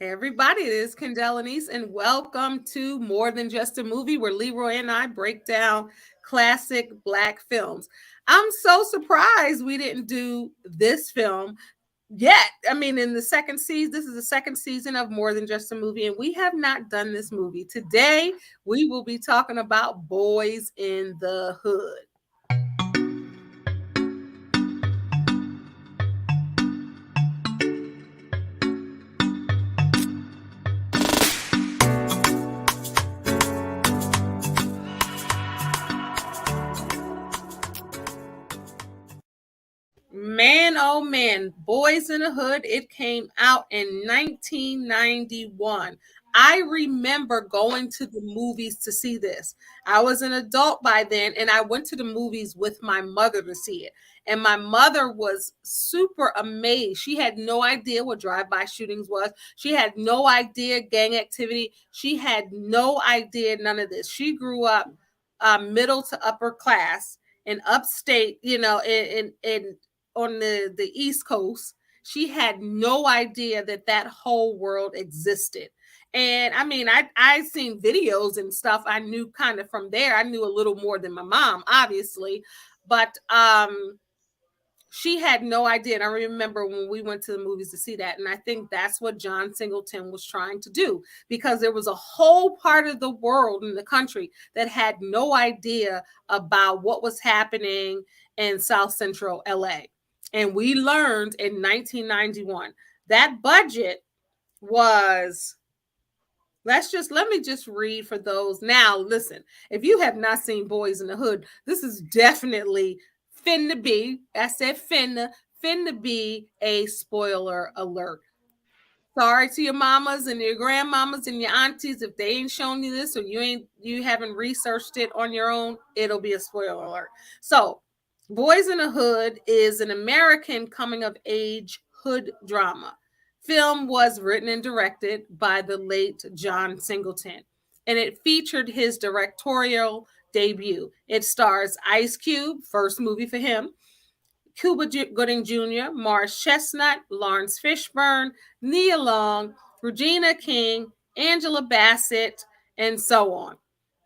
Hey everybody, it is Kendell Lenice, and welcome to More Than Just a Movie, where Leroy and I break down classic Black films. I'm so surprised we didn't do this film yet. I mean, in the second season, this is the second season of More Than Just a Movie, and we have not done this movie. Today, we will be talking about Boys in the Hood. Man, oh man, Boys in the Hood, it came out in 1991. I remember going to the movies to see this. I was an adult by then, and I went to the movies with my mother to see it. And my mother was super amazed. She had no idea what drive-by shootings was. She had no idea gang activity. She had no idea none of this. She grew up middle to upper class in upstate, in on the East Coast. She had no idea that that whole world existed. And I mean, I seen videos and stuff. I knew kind of from there. I knew a little more than my mom, obviously, but she had no idea. And I remember when we went to the movies to see that. And I think that's what John Singleton was trying to do, because there was a whole part of the world in the country that had no idea about what was happening in South Central LA. And we learned in 1991 that budget was, let me just read for those. Now, listen, if you have not seen Boys in the Hood, this is definitely finna be, I said finna be a spoiler alert. Sorry to your mamas and your grandmamas and your aunties if they ain't shown you this, or you haven't researched it on your own. It'll be a spoiler alert. So, Boys in the Hood is an American coming of age hood drama. Film was written and directed by the late John Singleton, and it featured his directorial debut. It stars Ice Cube, first movie for him, Cuba Gooding Jr., Mars Chestnut, Lawrence Fishburne, Nia Long, Regina King, Angela Bassett, and so on.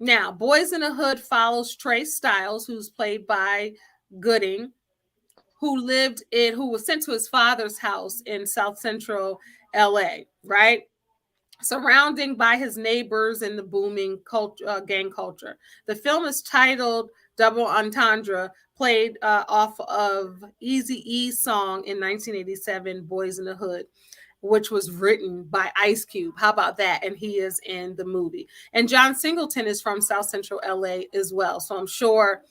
Now, Boys in the Hood follows Trey Styles, who's played by Gooding, who was sent to his father's house in South Central LA, right? Surrounding by his neighbors and the booming gang culture. The film is titled Double Entendre, played off of Eazy-E's song in 1987, Boys in the Hood, which was written by Ice Cube. How about that? And he is in the movie. And John Singleton is from South Central LA as well. So I'm sure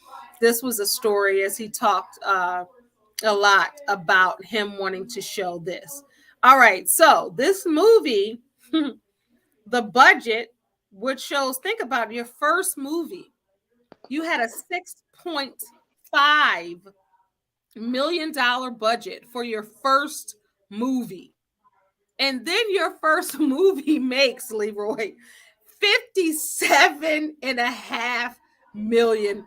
this was a story, as he talked a lot about him wanting to show this. All right. So this movie, the budget, which shows, think about it, your first movie, you had a $6.5 million budget for your first movie. And then your first movie makes, Leroy, $57.5 million.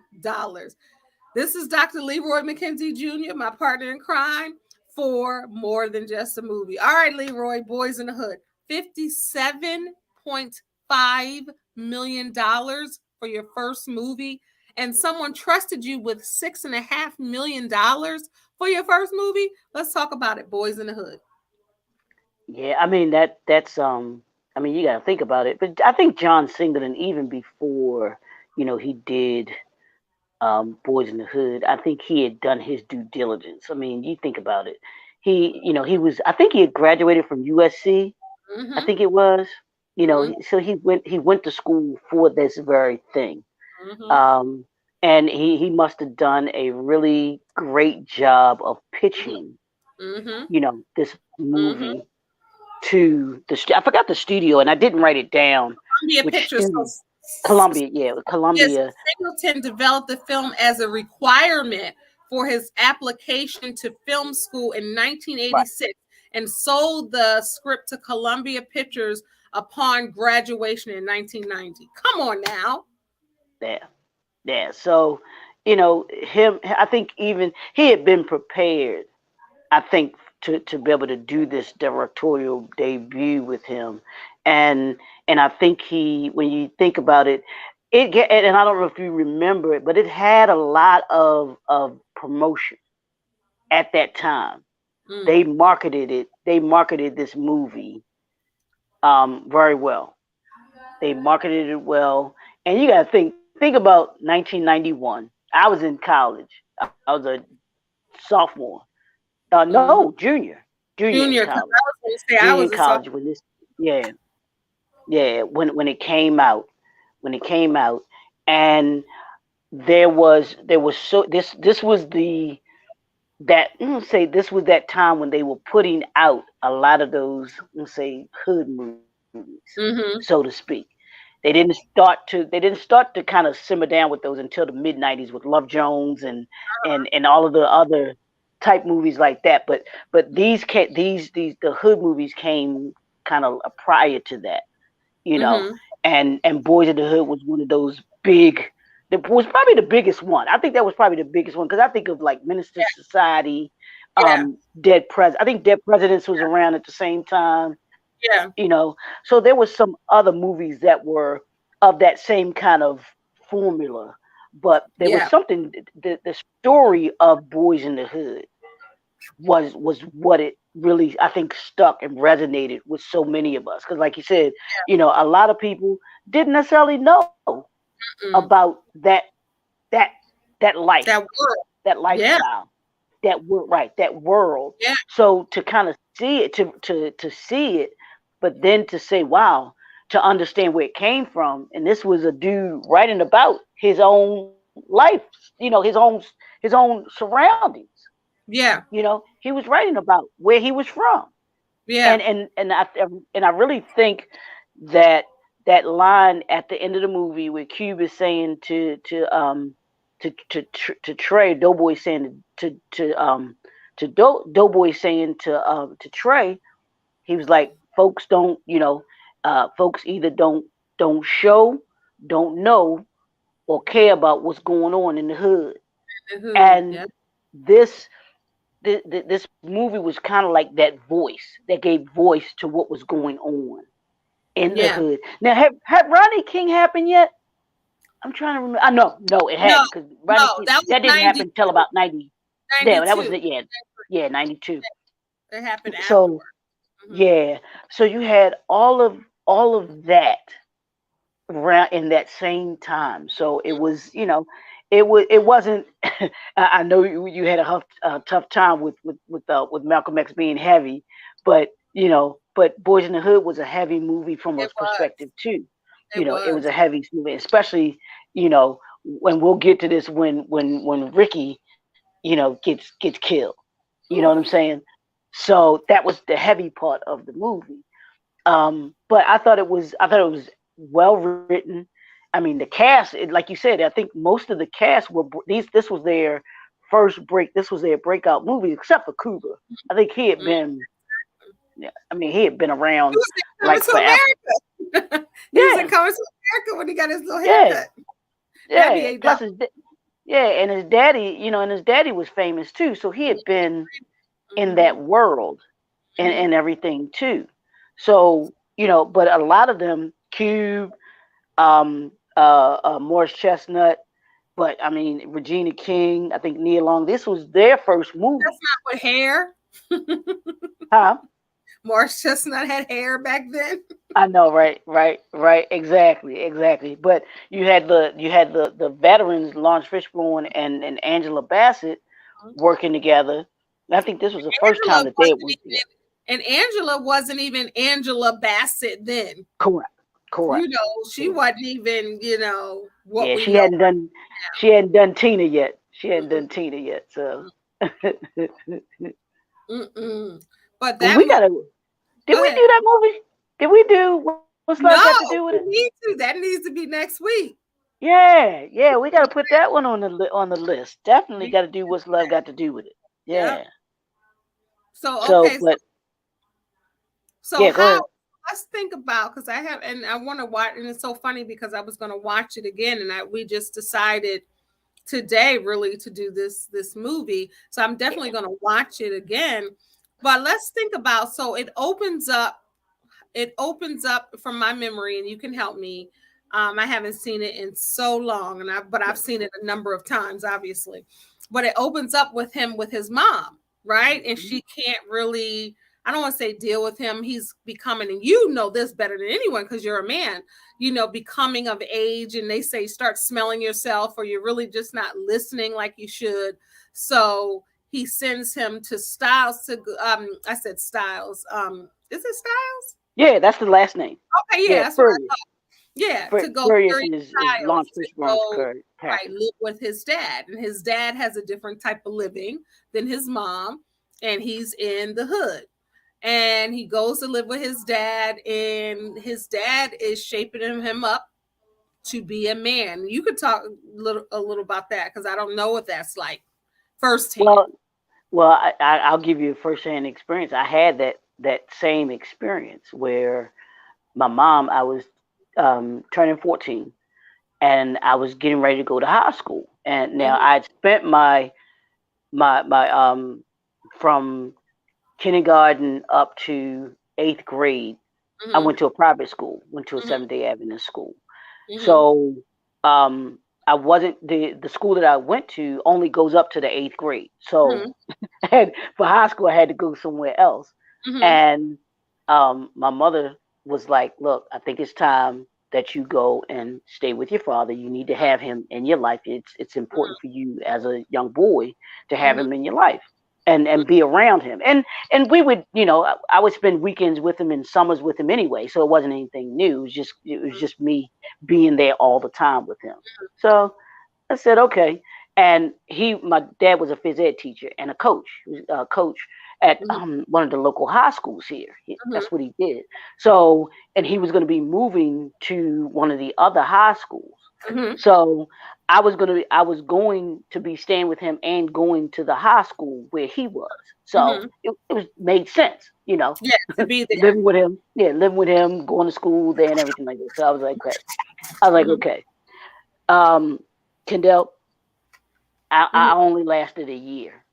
This is Dr. Leroy McKenzie Jr., my partner in crime for More Than Just a Movie. All right, Leroy, Boys in the Hood, $57.5 million for your first movie, and someone trusted you with $6.5 million for your first movie. Let's talk about it, Boys in the Hood. Yeah, I mean that's I mean you got to think about it, but I think John Singleton, even before he did Boys in the Hood, I think he had done his due diligence. I mean, you think about it. He was, I think he had graduated from USC. I Mm-hmm. think it was. Mm-hmm. So he went to school for this very thing. Mm-hmm. Um, and he must have done a really great job of pitching, Mm-hmm. this Mm-hmm. movie to I forgot the studio, and I didn't write it down. Columbia Which Pictures. studio? Columbia, yeah, Yes, Columbia. Singleton developed the film as a requirement for his application to film school in Right 1986, and sold the script to Columbia Pictures upon graduation in 1990. Come on now. there, there. So, him. I think even he had been prepared. I think to be able to do this directorial debut with him, and and I think he, when you think about it, and I don't know if you remember it, but it had a lot of promotion at that time. Mm. They marketed this movie very well. They marketed it well, and you got to think about 1991. I was in college. I was a sophomore. No, Mm-hmm. junior in Junior, because college. I was going to say I Junior in was a sophomore. college when this, yeah, yeah, when it came out, when it came out, and there was this was the that let's say this was that time when they were putting out a lot of those, let's say, hood movies, so to Mm-hmm. speak. They didn't start to kind of simmer down with those until the mid '90s with Love Jones and all of the other type movies like that. But these the hood movies came kind of prior to that, you know. Mm-hmm. And Boys in the Hood was one of those big. That was probably the biggest one. I think that was probably the biggest one because I think of like Minister Society, Yeah. Dead Pres. I think Dead Presidents was around at the same time, Yeah. you know. So there was some other movies that were of that same kind of formula, but there was Yeah. something. The story of Boys in the Hood was what it really, I think, stuck and resonated with so many of us. Because like you said, a lot of people didn't necessarily know Mm. about that that life, That world. that Yeah. lifestyle, that world, right, that world. Yeah. So to kind of see it, to see it, but then to say, wow, to understand where it came from, and this was a dude writing about his own life, his own surroundings. Yeah. He was writing about where he was from, Yeah. and I really think that that line at the end of the movie where Cube is saying to Trey, Doughboy saying Doughboy saying to Trey, he was like, folks don't, folks either don't show, don't know, or care about what's going on in the hood. The hood. And Yeah. this this movie was kind of like that voice that gave voice to what was going on in the Yeah. hood. Now, had Ronnie King happened yet? I'm trying to remember. I know, no, it No. hadn't, because Ronnie No. King, That was that didn't happen till 92. about 90. Yeah, that was 92. it. Yeah, yeah, 92. It happened So afterward. Hmm. yeah, so you had all of that around in that same time. So it was, it wasn't. I know you had a tough time with Malcolm X being heavy, but but Boys in the Hood was a heavy movie from a It was. perspective too. It It was was. a heavy movie, especially when we'll get to this when Ricky gets killed. You know what I'm Oof. saying? So that was the heavy part of the movie. But I thought it was well written. I mean, the cast, like you said, I think most of the cast were these. This was their first break. This was their breakout movie, except for Cuba. I think he had Mm. been. Yeah, I mean, he had been He around was coming like to forever. America. He was in Yeah, coming to America when he got his little yeah, haircut. Debbie yeah. ain't Plus that. yeah, and his daddy was famous too, so he had been in that Mm-hmm. world and Mm-hmm. everything too. So but a lot of them, Cube, Morris Chestnut, but I mean Regina King, I think Nia Long. This was their first movie, With hair. huh? Morris Chestnut had hair back then. I know, right, right, right, exactly, exactly. But you had the veterans, Lawrence Fishburne and Angela Bassett, working together. I think this was the first time Angela that they had wasn't worked together. even, and Angela wasn't even Angela Bassett then. Correct, correct, She correct. wasn't even, what Yeah, we she know hadn't her done she hadn't done Tina yet. She hadn't now. done Tina yet. So Mm-mm. But that we movie, gotta. Did go we ahead. do that movie? Did we do What's Love Got to No, Do with it? we need to. That needs to be next week. Yeah, yeah. We gotta put that one on the list. Definitely We, got to do What's Love Got to Do with it. yep. Yeah. So So, okay, but so yeah, go how? ahead. Let's think about, because I have, and I want to watch, and it's so funny because I was going to watch it again, and we just decided today really to do this movie. So I'm definitely Yeah. going to watch it again. But let's think about, so it opens up from my memory, and you can help me. I haven't seen it in so long, but I've seen it a number of times, obviously. But it opens up with him with his mom, right? And Mhm. she can't really, I don't want to say deal with him. He's becoming, and you know this better than anyone because you're a man, becoming of age, and they say start smelling yourself, or you're really just not listening like you should. So he sends him to Styles to, I said Styles. Is it Styles? Yeah, that's the last name. Okay, yeah, Yeah, that's what I Furious. thought. Yeah, to go Furious Furious is Lawrence Styles to Fishburne's go, right, character. live with his dad. And his dad has a different type of living than his mom, and he's in the hood. And he goes to live with his dad, and his dad is shaping him up to be a man. You could talk a little about that because I don't know what that's like firsthand. Well, I'll give you a firsthand experience. I had that same experience where my mom, I was turning 14, and I was getting ready to go to high school. And now Hmm. I'd spent my from kindergarten up to 8th grade. I Hmm. went to a private school, went to a Hmm. Seventh Day Adventist school. Hmm. So um, I wasn't the school that I went to only goes up to the 8th grade. So Hmm. for high school, I had to go somewhere else. Hmm. And my mother was like, "Look, I think it's time that you go and stay with your father. You need to have him in your life. It's important for you as a young boy to have Hmm. him in your life." And be around him, and we would, I would spend weekends with him and summers with him anyway, so it wasn't anything new. It was just me being there all the time with him. So I said, okay. And my dad was a phys ed teacher and a coach at Hmm. one of the local high schools here. Hmm. That's what he did. So, and he was going to be moving to one of the other high schools. Hmm. So I was going to be staying with him and going to the high school where he was. So Hmm. it was made sense, Yeah, to be there. living with him. Yeah, living with him, going to school there and everything like that. So I was like, okay. I was like, Hmm. okay. Um, Kendell, I Hmm. only lasted a year.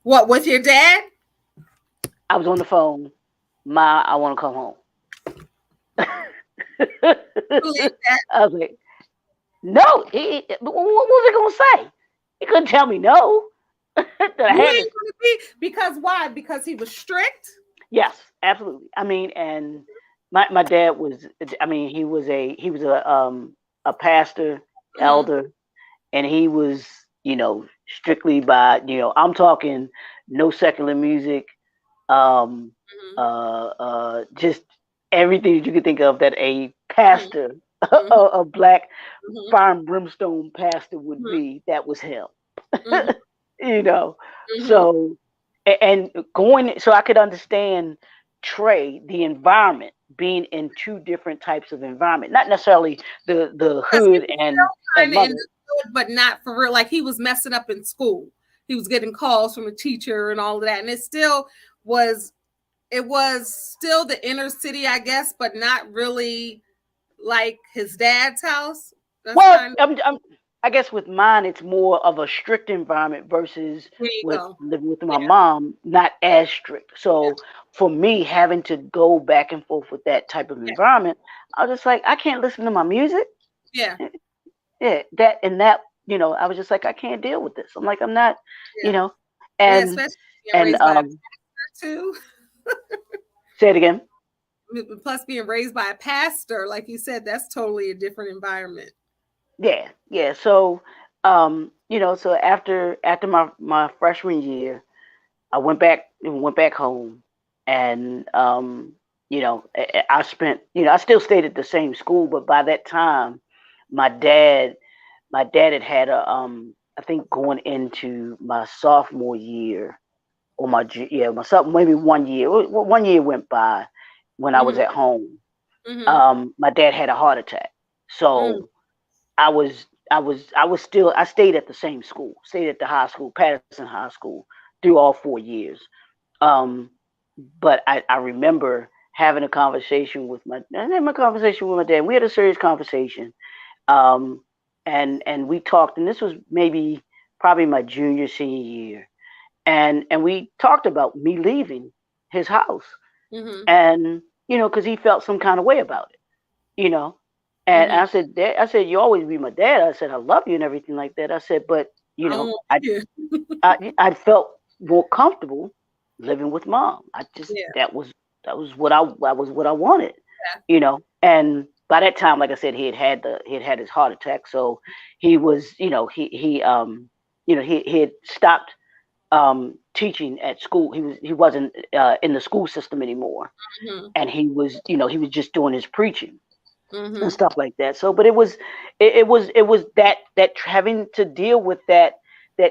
What, with your dad? I was on the phone. Ma, I want to come home. Believe that. I was like, no. What was he gonna say? He couldn't tell me no. That I You had to. ain't gonna be, because why? Because he was strict. Yes, absolutely. I mean, and my dad was. I mean, he was a pastor, Hmm. elder, and he was, strictly by, I'm talking no secular music, um, Hmm. just everything that you could think of that a Hmm. pastor, Hmm. a black Hmm. fire and brimstone pastor would Hmm. be. That was him, Hmm. you know. Hmm. So, and going, so I could understand Trey, the environment, being in two different types of environment, not necessarily the Because he hood was and kind of in mother. the hood, but not for real. Like he was messing up in school. He was getting calls from a teacher and all of that, and was it was still the inner city, I guess, but not really like his dad's house. That's Well, kind of, I guess with mine, it's more of a strict environment versus there you with go. living with Yeah, my mom, not as strict. yeah, So for me, having to go back and forth with that type of yeah, environment, I was just like, I can't listen to my music. yeah, Yeah, that and that, I was just like, I can't deal with this. I'm like, I'm not, you yeah, know, yeah. and Especially being and raised by a pastor too. say it again. Plus, being raised by a pastor, like you said, that's totally a different environment. Yeah, yeah. So, so after my freshman year, I went back home, and I spent, I still stayed at the same school, but by that time, my dad my dad had I think going into my sophomore year, or my maybe 1 year. Well, 1 year went by when I was Hmm. at home. Hmm. My dad had a heart attack, Hmm. so I stayed at the same school, stayed at the high school, Patterson High School, through all 4 years. Um, but I remember having a conversation with my dad. We had a serious conversation, um, and we talked, and this was maybe probably my junior senior year, and we talked about me leaving his house, Mhm. and because he felt some kind of way about it, you know. And Mhm. I said, Dad, I said, you always be my dad. I said, I love you and everything like that. I said, but I don't want I you. I felt more comfortable living with mom. I just Yeah. that was what I wanted, And by that time, like I said, he had had his heart attack, so he was, he had stopped teaching at school. He wasn't in the school system anymore, Mhm. and he was just doing his preaching and Mhm. stuff like that. So, but it was that having to deal with that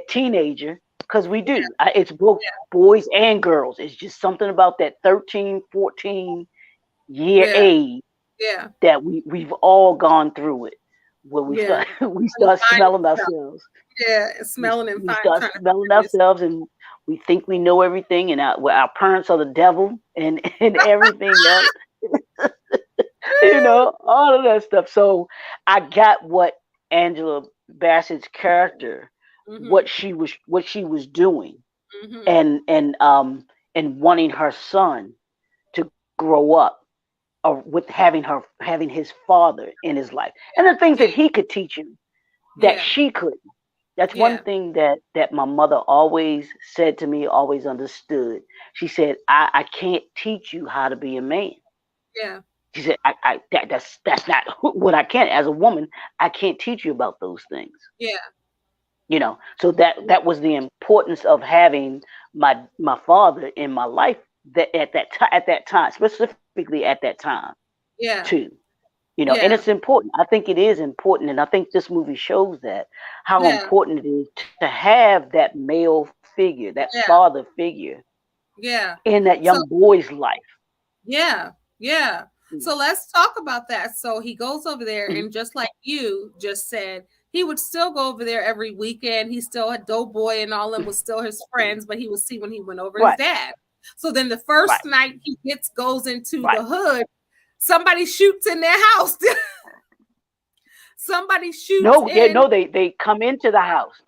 teenager, because we Yeah. do. It's both boys and girls. It's just something about that 13, 14 year Yeah. age Yeah. that we've all gone through it, where we Yeah. start we Trying to start find smelling yourself. ourselves. Yeah. We, Smelling and we start trying to smelling find yourself. ourselves, and we think we know everything, and our parents are the devil, and everything else. All of that stuff. So I got what Angela Bassett's character, Mhm. what she was doing, Mhm. and wanting her son to grow up, with having his father in his life, and the things Yeah. that he could teach him that Yeah. she couldn't. That's one Yeah. thing that my mother always said to me, always understood. She said, I can't teach you how to be a man. Yeah. She said, that's not what I can. As a woman, I can't teach you about those things. Yeah. So that was the importance of having my father in my life, that at that time, specifically at that time, Yeah. too. And it's Yeah. important. I think it is important, and I think this movie shows that, how Yeah. important it is to have that male figure, that Yeah. father figure, Yeah. in that So young boy's life. yeah. Yeah. Mm-hmm. So let's talk about that. So he goes over there, Mm-hmm. and just like you just said, he would still go over there every weekend. He still had Doughboy and all them was still his friends, but he would see when he went over his Right, dad. So then the right, first night he goes into right. the hood, somebody shoots in their house. Somebody shoots No, yeah, in. no, they come into the house.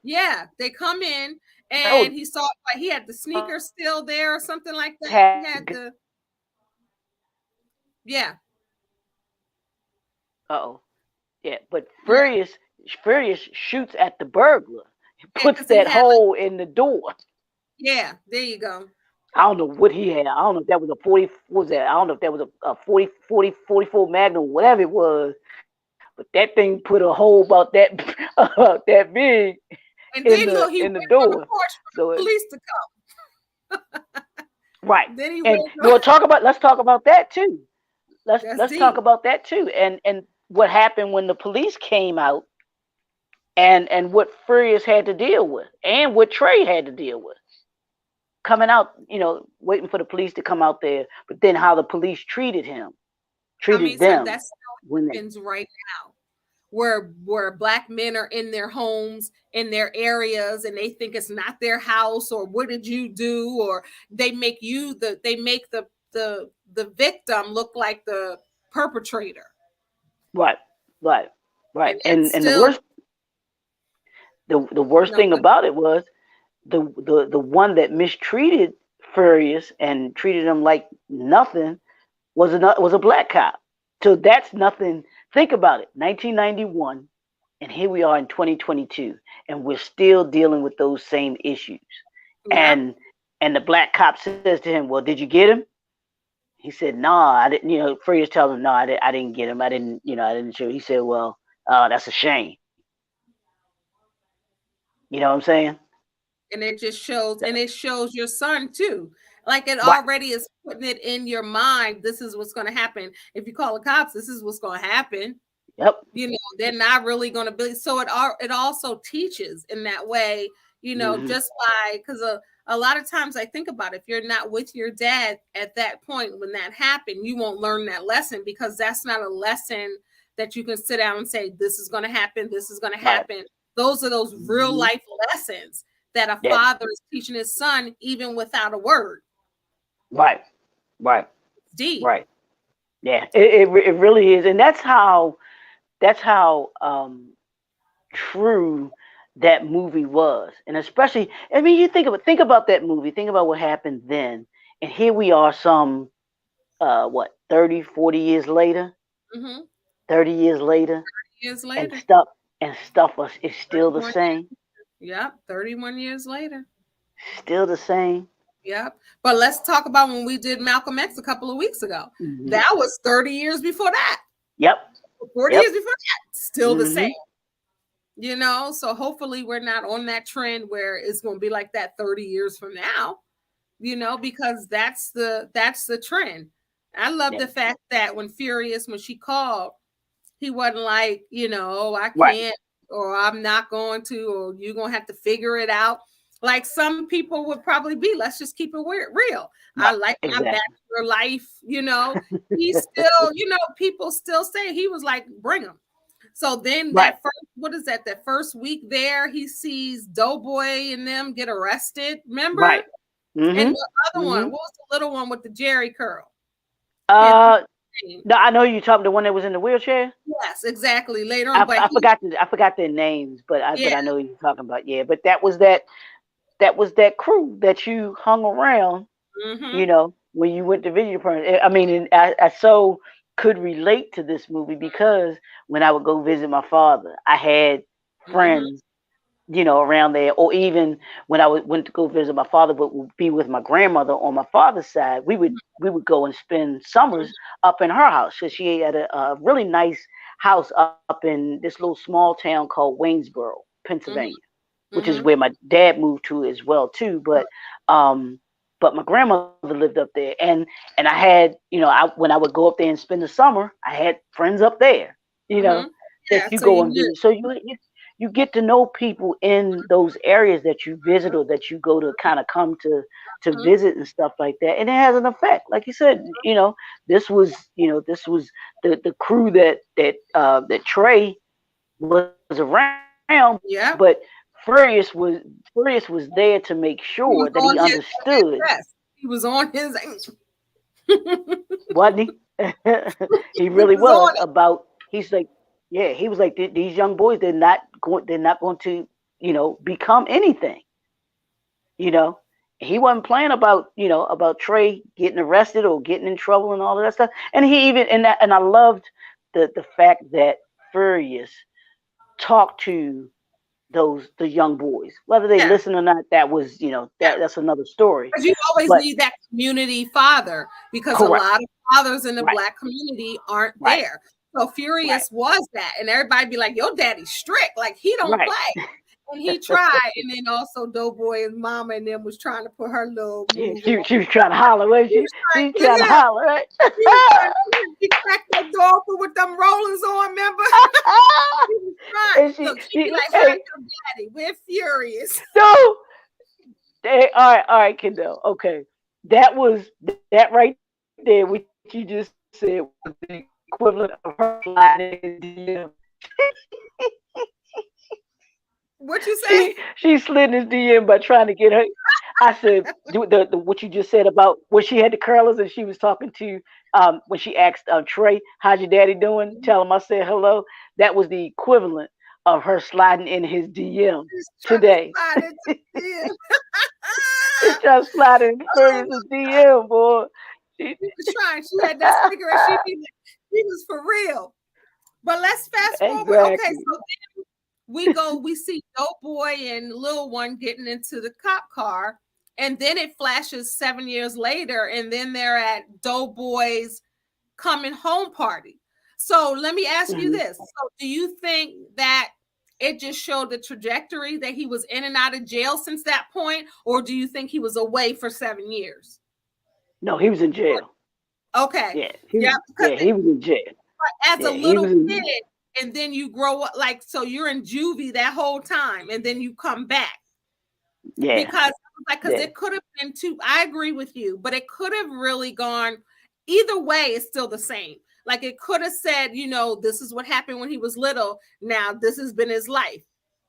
Yeah, they come in, No, and he saw, like, he had the sneakers still there or something like that. He had had the, yeah, oh yeah, but yeah, Furious shoots at the burglar, yeah, puts because he that had like, hole in the door. yeah, there you go. I don't know what he had. I don't know if that was a 40. What was that? I don't know if that was a 44 Magnum, whatever it was. But that thing put a hole about that that big And then look, he in the waited on the door. porch for So the police to come. right, Then he and waited on. we'll talk about. Let's talk about that too. Let's That's let's talk deep. about that too. And what happened when the police came out, and what Furious had to deal with, and what Trey had to deal with, coming out, waiting for the police to come out there, but then how the police I treated mean, sir, them that when still they happens right now, where black men are in their homes, in their areas, and they think it's not their house, or what did you do, or they make the victim look like the perpetrator, right, right, right, and and that's the still, worst thing but about it was the one that mistreated Furious and treated him like nothing was a black cop. So that's nothing. Think about it. 1991, and here we are in 2022, and we're still dealing with those same issues. yeah. And the black cop says to him, "Well, did you get him?" He said, "Nah, I didn't." Furious tells him, "No, I didn't get him. I didn't. I didn't shoot." He said, "Well, that's a shame." You know what I'm saying? And it shows your son too, like, it Right. already is putting it in your mind, this is what's going to happen if you call the cops, this is what's going to happen. Yep. They're not really going to be, so it also teaches in that way, Hmm. just by, because a lot of times I think about, if you're not with your dad at that point when that happened, you won't learn that lesson, because that's not a lesson that you can sit down and say, this is going to happen, this is going to Right. happen. Those are those real Hmm. life lessons that a Yeah. father is teaching his son, even without a word. Right. Right. It's deep. Right. Yeah. It really is, and that's how true that movie was. And especially, I mean, you think about that movie, think about what happened then, And here we are, some what, 30, 40 years later, Mm-hmm. 30 years later, Years and later. stuff is still the 31 same, years. Yep. 31 years later. still the same. Yep. But let's talk about when we did Malcolm X a couple of weeks ago. Hmm. That was 30 years before that. Yep, 40 yep. years before that. Still the same. Hmm. So hopefully we're not on that trend where it's going to be like that 30 years from now, because that's the trend. I love Yeah. the fact that when Furious, when she called, he wasn't like, I Right. can't, or I'm not going to, or you're going to have to figure it out. Like some people would probably be, let's just keep it real. I Right. like my Exactly. bachelor life. He still, people still say he was like, bring him. So then Right. that first, what is that? That first week there, he sees Doughboy and them get arrested. Remember? Right. And Hmm. the other one, Hmm. what was the little one with the Jerry curl? His Uh, name. no, I know you talking the one that was in the wheelchair. Yes, exactly. Later on, but I forgot their names, but yeah. I know who you're talking about. Yeah, but that crew that you hung around, Mm-hmm. when you went to visit your. I mean, and I so could relate to this movie because when I would go visit my father, I had Mm-hmm. friends, around there, or even when went to go visit my father, but would be with my grandmother on my father's side, we would go and spend summers up in her house. So she had a really nice house up in this little small town called Waynesboro, Mm-hmm. Pennsylvania, which is Mm-hmm. where my dad moved to as well too. Um, but my grandmother lived up there, and I had, when I would go up there and spend the summer, I had friends up there, you know, Mm-hmm. that Yeah. you So go you and knew. visit. So you get to know people in those areas that you visit or that you go to kind of come to Mm-hmm. visit and stuff like that, and it has an effect. Like you said, this was the crew that Trey was around, but Yep. Furious was there to make sure He that was he on his understood, best. He was on his. wasn't he? He He really was was on it. about. He's like, yeah, he was like, these young boys, they're not going to, become anything, you know. He wasn't playing about Trey getting arrested or getting in trouble and all of that stuff. And he even and I loved the fact that Furious talked to the young boys, whether they Yeah. listen or not. That was, Yeah. that's another story. Because you always But need that community father because a correct, lot of fathers in the right, black community aren't right, there. So right, Furious was that. And everybody be like, your daddy's strict. Like he don't right. play. And he tried. And then also Doughboy and mama and them was trying to put her little Yeah, move she on. she was trying to holler, wasn't He she? was She was trying, trying to yeah. holler, right? He was trying he cracked that door open with them rollers on, remember? He was trying. And Look, she'd be she, like, hi, hey, your daddy. We're furious. no, hey, all right, Kendall. Okay, that right there, what you just said, was the equivalent of her sliding in his DM. What you She say? she slid in his DM by trying to get her. I said, the what you just said about when she had the curlers and she was talking to, when she asked, Trey, how's your daddy doing? Tell him I said hello. That was the equivalent of her sliding in his DM He's trying to today. slide into the She just sliding in Oh, Furious's DM, boy. She, she was trying. She had that cigarette. She was for real. But let's fast forward. Okay, exactly. so we see Doughboy and Lil One getting into the cop car, and then it flashes 7 years later, and then they're at Doughboy's coming home party. So let me ask you Mhm. this. So do you think that it just showed the trajectory that he was in and out of jail since that point, or do you think he was away for 7 years? No, he was in jail. Okay. Yeah, Yeah, because he was in jail. as a Yeah, he little was kid, in. and then you grow up like so you're in juvie that whole time, and then you come back Yeah, because yeah, it could have been too. I agree with you, but it could have really gone either way. It's still the same. Like it could have said, this is what happened when he was little. Now this has been his life,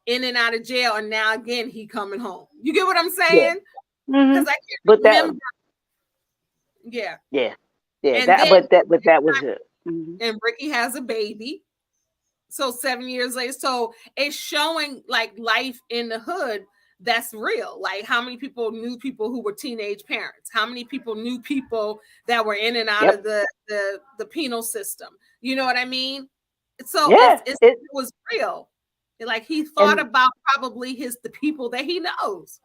in and out of jail, and now again he coming home. You get what I'm yeah. saying? Hmm. Because I But can't that, remember. Yeah, yeah, yeah. and then But that was it. Hmm. and Ricky has a baby. So 7 years later, so it's showing like life in the hood. that's real. Like, how many people knew people who were teenage parents? How many people knew people that were in and out Yep. of the penal system? You know what I mean? So Yeah. it was real. Like, he thought And about probably the people that he knows.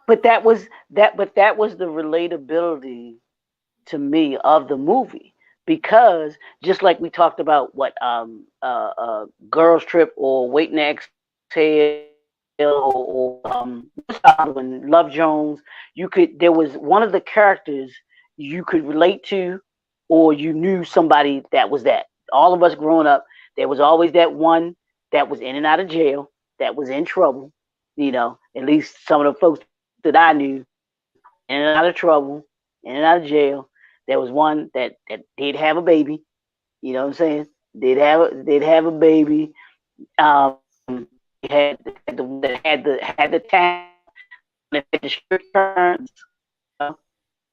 but that was that. But that was the relatability to me of the movie, because just like we talked about what Girls Trip or Waiting to Exhale, or what's the other one, Love Jones, there was one of the characters you could relate to, or you knew somebody that was that. All of us growing up, there was always that one that was in and out of jail, that was in trouble. At least some of the folks that I knew, in and out of trouble, in and out of jail. There was one that did have a baby. You know what I'm saying? Did have a baby. They had the one that had the talent, the one that made the strict turns. The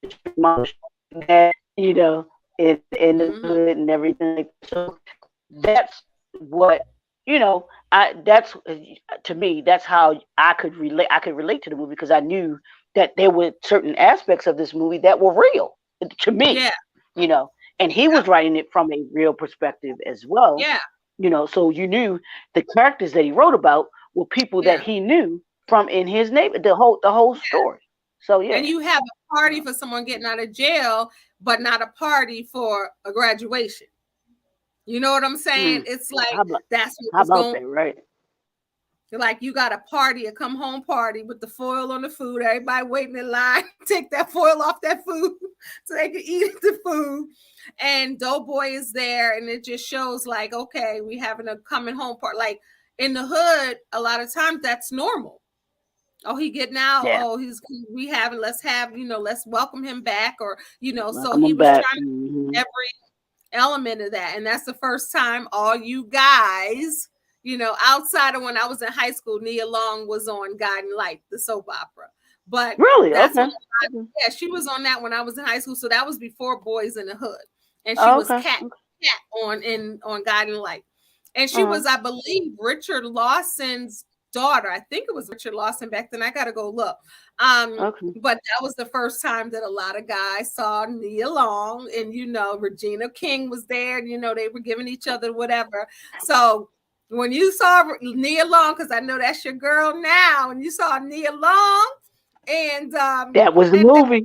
strict mom, strict dad. In the Hmm. hood and everything like that. So that's what I that's to me, that's how I could relate to the movie, because I knew that there were certain aspects of this movie that were real to me. Yeah. you know and he was writing it from a real perspective as well. Yeah. So you knew the characters that he wrote about were people that Yeah. he knew from in his neighbor, the whole story. So And yeah. you have a party for someone getting out of jail, but not a party for a graduation. You know what I'm saying? Mm. It's like how about that's what how was about going. that, right? Like, you got a party, a come home party with the foil on the food. Everybody waiting in line, take that foil off that food so they can eat the food. And Doughboy is there, and it just shows like, okay, we having a coming home party. Like, in the hood, a lot of times that's normal. Oh, he getting out. Yeah. Oh, we having, let's have, let's welcome him back. Or, so Welcome he them was back. trying to Hmm. every element of that. And that's the first time all you guys, outside of when I was in high school, Nia Long was on Guiding Light, the soap opera. But Really? that's when, Okay. Okay. yeah, she was on that when I was in high school. So that was before Boys in the Hood. And she Oh, was okay. cat on Guiding Light. And she Uh-huh. was, I believe, Richard Lawson's daughter. I think it was Richard Lawson back then. I gotta go look. Okay. But that was the first time that a lot of guys saw Nia Long, and Regina King was there, and they were giving each other whatever. So when you saw Nia Long, because I know that's your girl now, and you saw Nia Long, and That was the movie.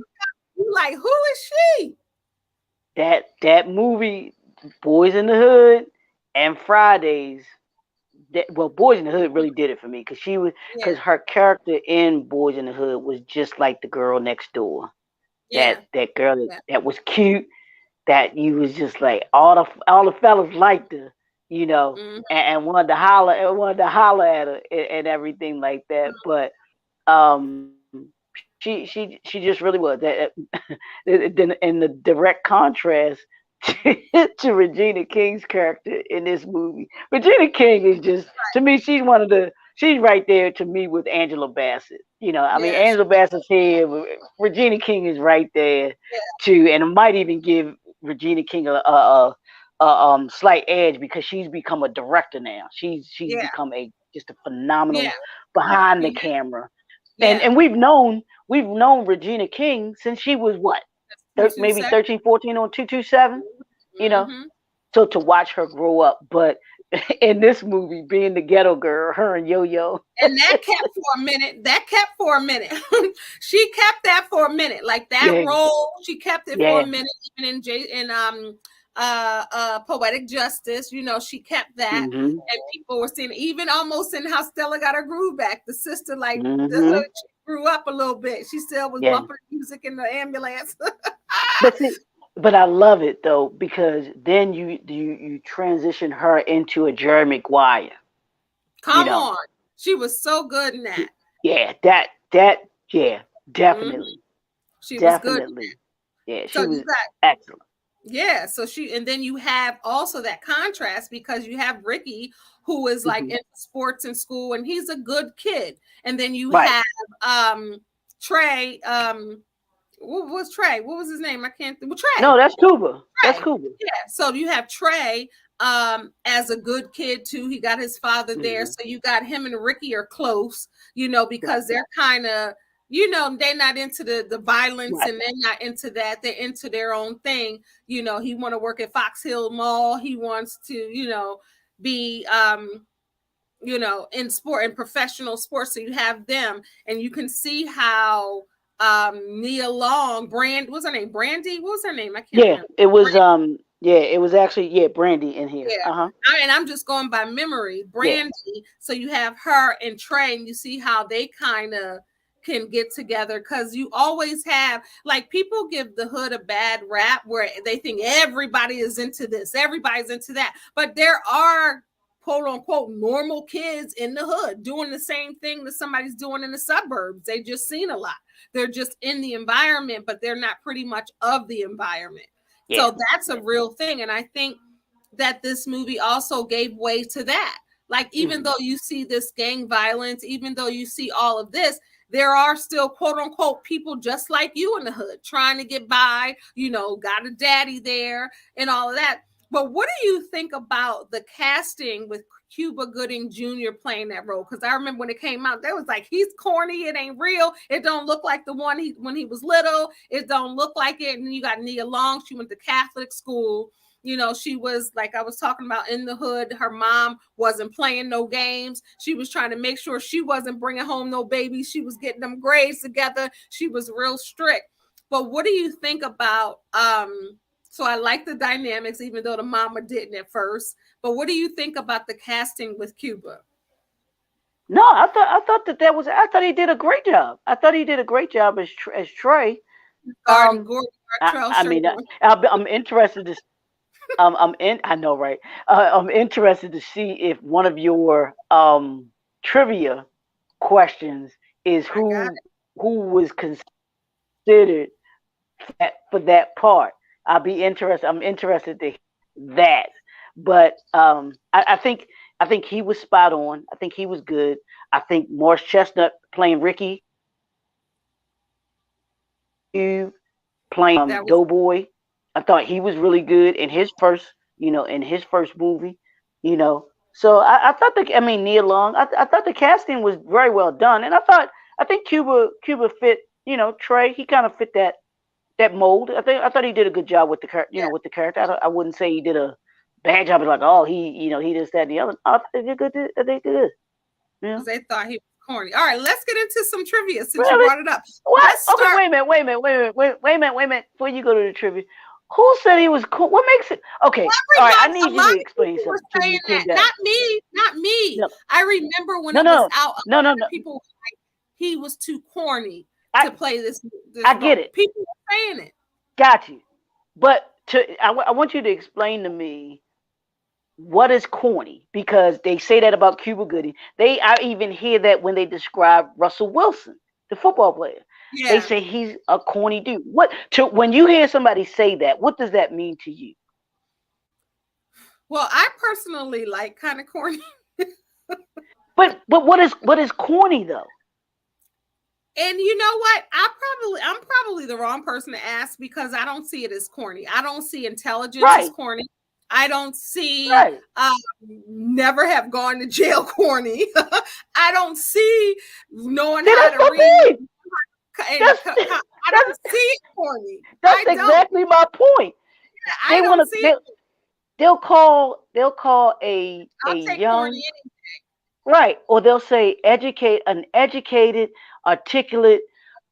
you like, who is she? That movie, Boys in the Hood and Fridays. Well, Boys in the Hood really did it for me, because Yeah, her character in Boys in the Hood was just like the girl next door. yeah, That girl yeah. that was cute. That you was just like, all the fellas liked her, Mm-hmm. and wanted to holler at her, and everything like that. But um, she just really was that. In the direct contrast to Regina King's character in this movie. Regina King is just, to me, she's right there to me with Angela Bassett. I mean, Yeah, Angela Bassett's here, but Regina King is right there too, and I might even give Regina King a slight edge, because she's become a director now. She's yeah, become just a yeah, phenomenal behind the yeah, camera, and yeah. we've known Regina King since she was what, Two two maybe seven. 13, 14 on 227. You know, Mm-hmm. so to watch her grow up, but in this movie, being the ghetto girl, her and Yo Yo. And that kept for a minute. That kept for a minute. She kept that for a minute. Like that Yeah, role, she kept it for a yeah. minute. Even in Poetic Justice, she kept that. Mhm. And people were seeing, even almost in How Stella Got Her Groove Back, the sister, like the hood, Mhm. she grew up a little bit. She still was Yeah. bumping music in the ambulance. But see, but I love it though, because then you transition her into a Jerry Maguire. You Come know. on. She was so good in that. Yeah. That. Yeah. Mhm. Definitely. She was good. Definitely. Yeah. So She you was got, excellent. yeah, so and then you have also that contrast, because you have Ricky, who is like Hmm. in sports in school, and he's a good kid. And then you Right. have Trey, what was Trey? What was his name? I can't think. Well, No, Trey. that's Cuba. That's Trey. Cuba. Yeah. So you have Trey, as a good kid too. He got his father there. Mm-hmm. So you got him and Ricky are close, Right. because they're kind of, they're not into the violence, Right. and they're not into that. They're into their own thing. He want to work at Fox Hill Mall. He wants to, be in sport and professional sports. So you have them, and you can see how Nia Long, what's her name? Brandy? What was her name? I can't Yeah, remember. it was yeah, it was actually Brandy in here. Yeah. Uh-huh. And I'm just going by memory. Yeah. Brandy. So you have her and Trey, and you see how they kind of can get together, because you always have, like, people give the hood a bad rap where they think everybody is into this, everybody's into that. But there are quote unquote normal kids in the hood doing the same thing that somebody's doing in the suburbs. They just seen a lot. They're just in the environment, but they're not pretty much of the environment. Yeah. So that's a real thing. And I think that this movie also gave way to that. Like, even Mm-hmm. though you see this gang violence, even though you see all of this, there are still quote unquote people just like you in the hood trying to get by, got a daddy there and all of that. But what do you think about the casting with Cuba Gooding Jr. playing that role? Because I remember when it came out, they was like, he's corny, it ain't real, it don't look like the one when he was little, it don't look like it. And then you got Nia Long, she went to Catholic school. She was, like I was talking about, in the hood. Her mom wasn't playing no games. She was trying to make sure she wasn't bringing home no babies. She was getting them grades together. She was real strict. But what do you think about, so I like the dynamics, even though the mama didn't at first. But what do you think about the casting with Cuba? No, I thought I thought he did a great job. I thought he did a great job as Trey. Um, Gordon I, Gartrell I sure mean, was. I'm interested to. I'm in. I know, right? I'm interested to see if one of your trivia questions is I got who was considered for that part. I'll be interested. I'm interested to hear that. But I think he was spot on. I think he was good. I think Morris Chestnut playing Ricky, you playing that was Doughboy. I thought he was really good in his first, in his first movie, you know. So I thought I mean Neil Long, I thought the casting was very well done, and I think Cuba fit, Trey. He kind of fit that mold. I thought he did a good job with yeah, with the character. I wouldn't say he did a bad job. Like, oh, he this that and the other. I think they did good. I think they did. Yeah. because they thought he was corny. All right, let's get into some trivia since you Really? brought it up. What? Let's Okay, start. wait a minute. Before you go to the trivia, who said he was cool? What makes it? Okay, all right. I A need you lot to of explain people were something to saying me, that. Kendall. Not me. Not me. No, I remember when no, it was no, out, a no, lot no, of no. people were like, he was too corny I to play this I get role. it. People were saying it. Got you. But I want you to explain to me what is corny, because they say that about Cuba Gooding. I even hear that when they describe Russell Wilson, the football player. They Yeah. say he's a corny dude. When you hear somebody say that, what does that mean to you? Well, I personally like kind of corny. But what is corny though? And you know what? I'm probably the wrong person to ask, because I don't see it as corny. I don't see intelligence as Right, corny. I don't see right. never have gone to jail corny. I don't see knowing See, how that's to my read point. and That's I that's don't see it corny. that's I don't. exactly my point. I They want don't to see it. they'll call a I'll take corny young, right, or they'll say an educated, articulate,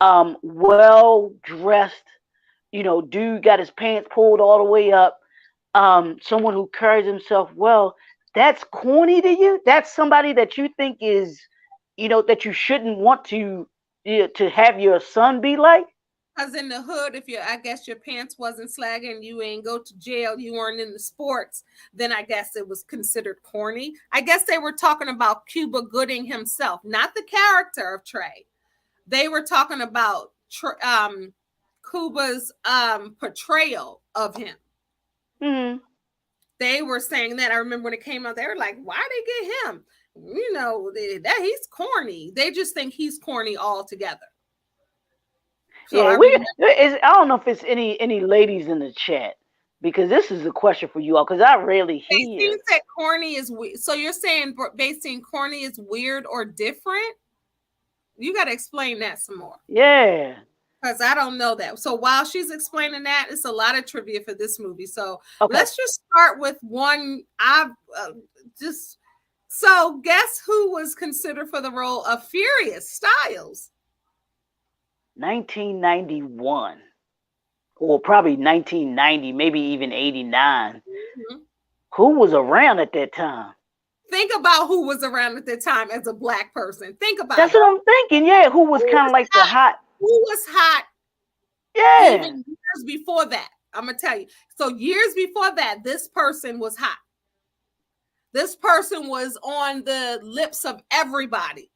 well dressed, dude got his pants pulled all the way up, someone who carries himself well. That's corny to you? That's somebody that you think is, that you shouldn't want to have your son be like? because in the hood, if I guess your pants wasn't slagging, you ain't go to jail, you weren't in the sports, then I guess it was considered corny. I guess they were talking about Cuba Gooding himself, not the character of Trey. They were talking about Cuba's portrayal of him. Hmm. They were saying that. I remember when it came out, they were like, "Why they get him? That he's corny." They just think he's corny altogether. So Yeah, I remember. I don't know if it's any ladies in the chat, because this is a question for you all, because I rarely Basing hear. said corny is weird. So you're saying basing corny is weird or different? You got to explain that some more. Yeah. Because I don't know that. So while she's explaining that, it's a lot of trivia for this movie. So Okay. let's just start with one. I've just so guess who was considered for the role of Furious Styles? 1991, or probably 1990, maybe even 89. Mhm. Who was around at that time? Think about who was around at the time as a black person. Think about That's it. what I'm thinking. Yeah, who Who was kind of was like the hot? hot? Who was hot Yeah, even years before that? I'm gonna tell you. So years before that, this person was hot. This person was on the lips of everybody.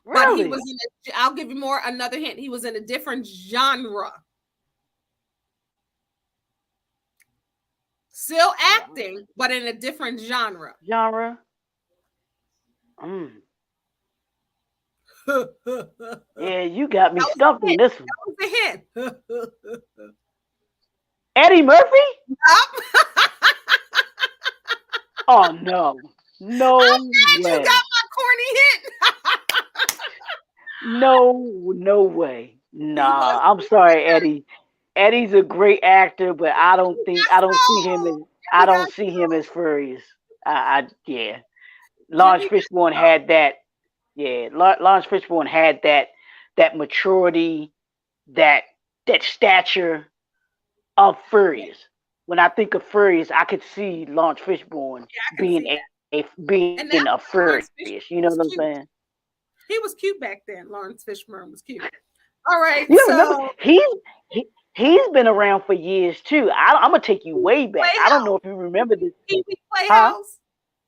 But he was really. in a, I'll give you more another hint. He was in a different genre. Still acting, but in a different genre. Genre. Mm. That Yeah, you got me was a stumped on hint. this one. That was a hint. Eddie Murphy? Yup. Oh no, I'm no glad you way, got my corny hint. no way. He was Nah, I'm sorry, Eddie. Eddie's a great actor, but I Yes, don't see him as no. Jimmy got Furious. Yeah. Lawrence Jimmy got Fishburne had that. Yeah, Lawrence Fishburne had that maturity, that that stature of Furious. When I think of Furious, I could see Lawrence Fishburne yeah, I can see that. being a And that Furious. was You Lawrence know what I'm Fishburne saying? was cute. He was cute back then. Lawrence Fishburne was cute. All right, You remember so he's been around for years too. I'm gonna take you way back. I don't know Playhouse, if you remember this, Pee Wee huh? Playhouse,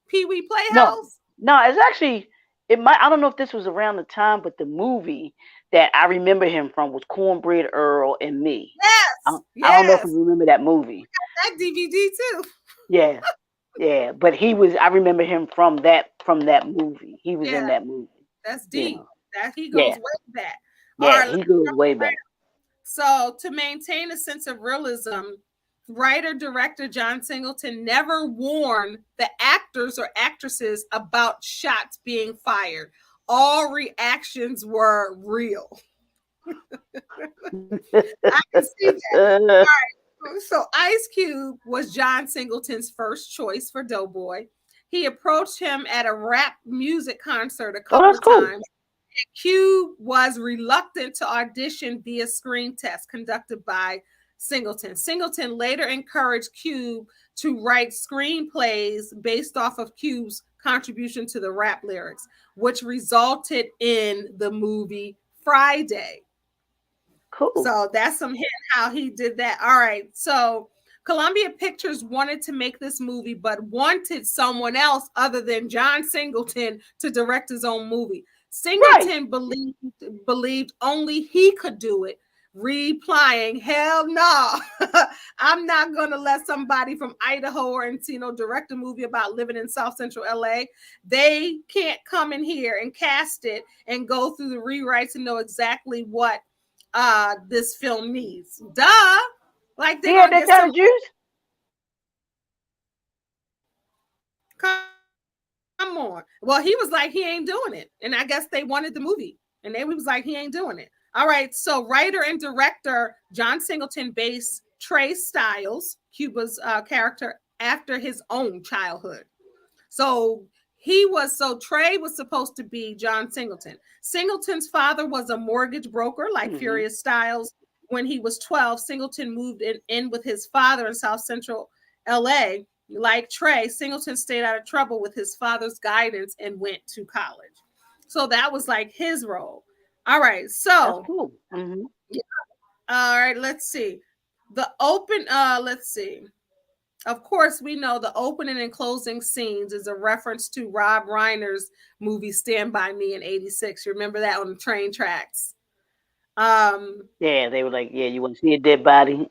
Pee Wee No, Playhouse. no. It's actually it might. I don't know if this was around the time, but the movie that I remember him from was Cornbread Earl and Me. Yes, I don't know if you yes, remember that movie. that DVD too. Yeah, yeah. But he was. I remember him from that movie. He was in Yeah, that movie. that's You deep. know. That he Yeah, goes way back. All yeah. right, He let's goes jump way around. back. So, to maintain a sense of realism, writer director John Singleton never warned the actors or actresses about shots being fired. All reactions were real. I can see that. All right. So Ice Cube was John Singleton's first choice for Doughboy. He approached him at a rap music concert a Oh, couple that's of cool. times. Cube was reluctant to audition via screen test conducted by Singleton. Singleton later encouraged Cube to write screenplays based off of Cube's contribution to the rap lyrics, which resulted in the movie Friday. Cool. So that's some hint how he did that. All right. So Columbia Pictures wanted to make this movie, but wanted someone else other than John Singleton to direct his own movie. Right. Singleton believed only he could do it, replying, "Hell no, I'm not gonna let somebody from Idaho or Encino direct a movie about living in South Central LA. They can't come in here and cast it and go through the rewrites and know exactly what this film needs. Duh. Like they're He had gonna that get kind some of juice. come on. Well, he was like, he ain't doing it. And I guess they wanted the movie. And they was like, he ain't doing it. All right. So writer and director John Singleton based Trey Styles, Cuba's character, after his own childhood. So Trey was supposed to be John Singleton. Singleton's father was a mortgage broker like Mm-hmm. Furious Styles. When he was 12, Singleton moved in with his father in South Central LA. Like Trey, Singleton stayed out of trouble with his father's guidance and went to college. So that was like his role. All right. That's So, cool. Mm-hmm. all right, let's see. Let's see. Of course, we know the opening and closing scenes is a reference to Rob Reiner's movie Stand By Me in 86. You remember that on the train tracks? Yeah, they were like, yeah, you want to see a dead body?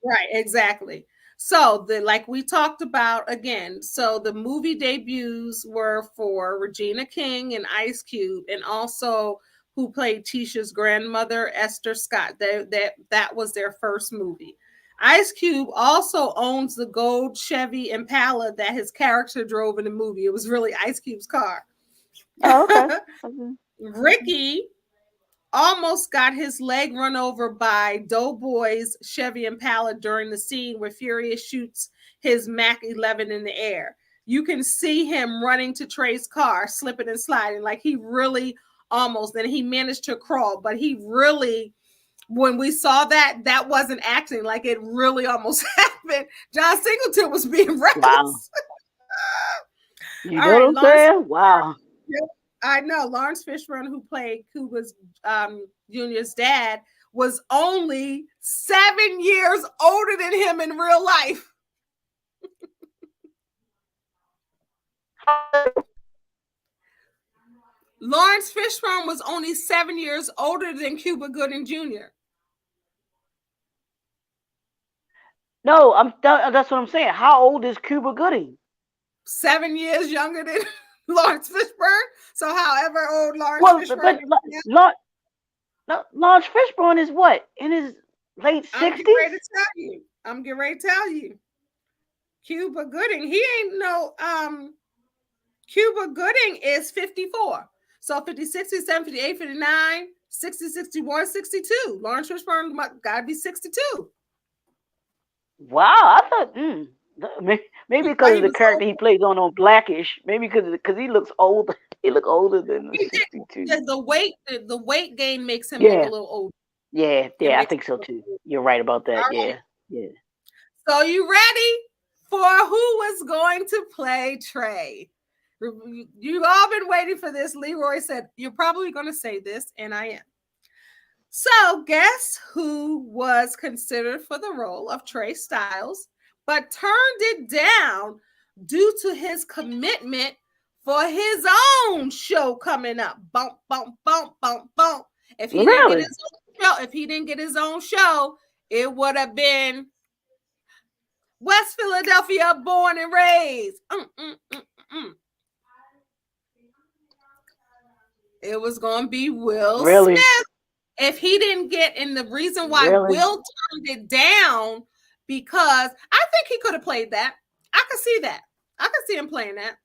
Right, exactly. So the like we talked about again. So the movie debuts were for Regina King and Ice Cube, and also who played Tisha's grandmother, Esther Scott. That was their first movie. Ice Cube also owns the gold Chevy Impala that his character drove in the movie. It was really Ice Cube's car. Oh, okay. Okay. Okay. Ricky almost got his leg run over by Doughboy's Chevy Impala during the scene where Furious shoots his Mac 11 in the air. You can see him running to Trey's car, slipping and sliding. Like he really almost, and he managed to crawl, but he really, when we saw that, that wasn't acting. Like it really almost happened. John Singleton was being Wow. reckless. You All know what right, I'm Lawrence. saying? Wow. Yep, I know Lawrence Fishburne, who played Cuba's Junior's dad, was only 7 years older than him in real life. Lawrence Fishburne was only 7 years older than Cuba Gooding Jr. No, that's what I'm saying. How old is Cuba Gooding? 7 years younger than Lawrence Fishburne. So, however old Lawrence Well, Fishburne but is now, Lawrence Fishburne is what, in his late I'm getting 60s? ready to tell you. I'm getting ready to tell you. Cuba Gooding, he ain't no Cuba Gooding is 54. So 50, 60, 70, 58, 59, 60, 61, 62. Lawrence Fishburne got to be 62. Wow, I thought maybe But because he of the was character old. he plays on Blackish. Maybe because he looks old. He look older than the He did. 62. The weight gain makes him look a Yeah, little older. yeah, It yeah. I makes think him so look too. older. You're right about All that. right. Yeah, yeah. So you ready for who was going to play Trey? You've all been waiting for this. Leroy said, you're probably going to say this, and I am. So, guess who was considered for the role of Trey Styles, but turned it down due to his commitment for his own show coming up? Bump, bump, bump, bump, bump. If he didn't get Really, his own show, it would have been West Philadelphia, born and raised. It was going to be Will really, Smith. If he didn't get, and the reason why really. Will turned it down, because I think he could have played that. I could see that. I could see him playing that.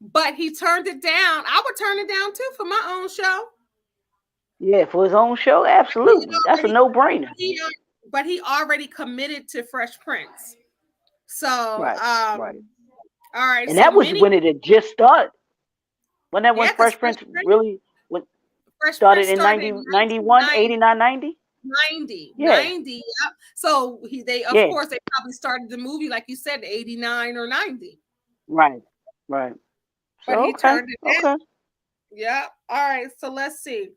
But he turned it down. I would turn it down too for my own show. Yeah, for his own show, But he absolutely. That's a already, no-brainer. but he already committed to Fresh Prince. So, Right, right. all right. And So that was many, when it had just started. When that when yeah, because Fresh Prince really went Fresh started Prince in started in 90, 91, 1990. 89, 90. 90, Yeah, 90. Yep. So they of yeah. course they probably started the movie like you said 89 or 90. Right, right. But So he okay, turned it down. okay. Yeah. All right. So let's see.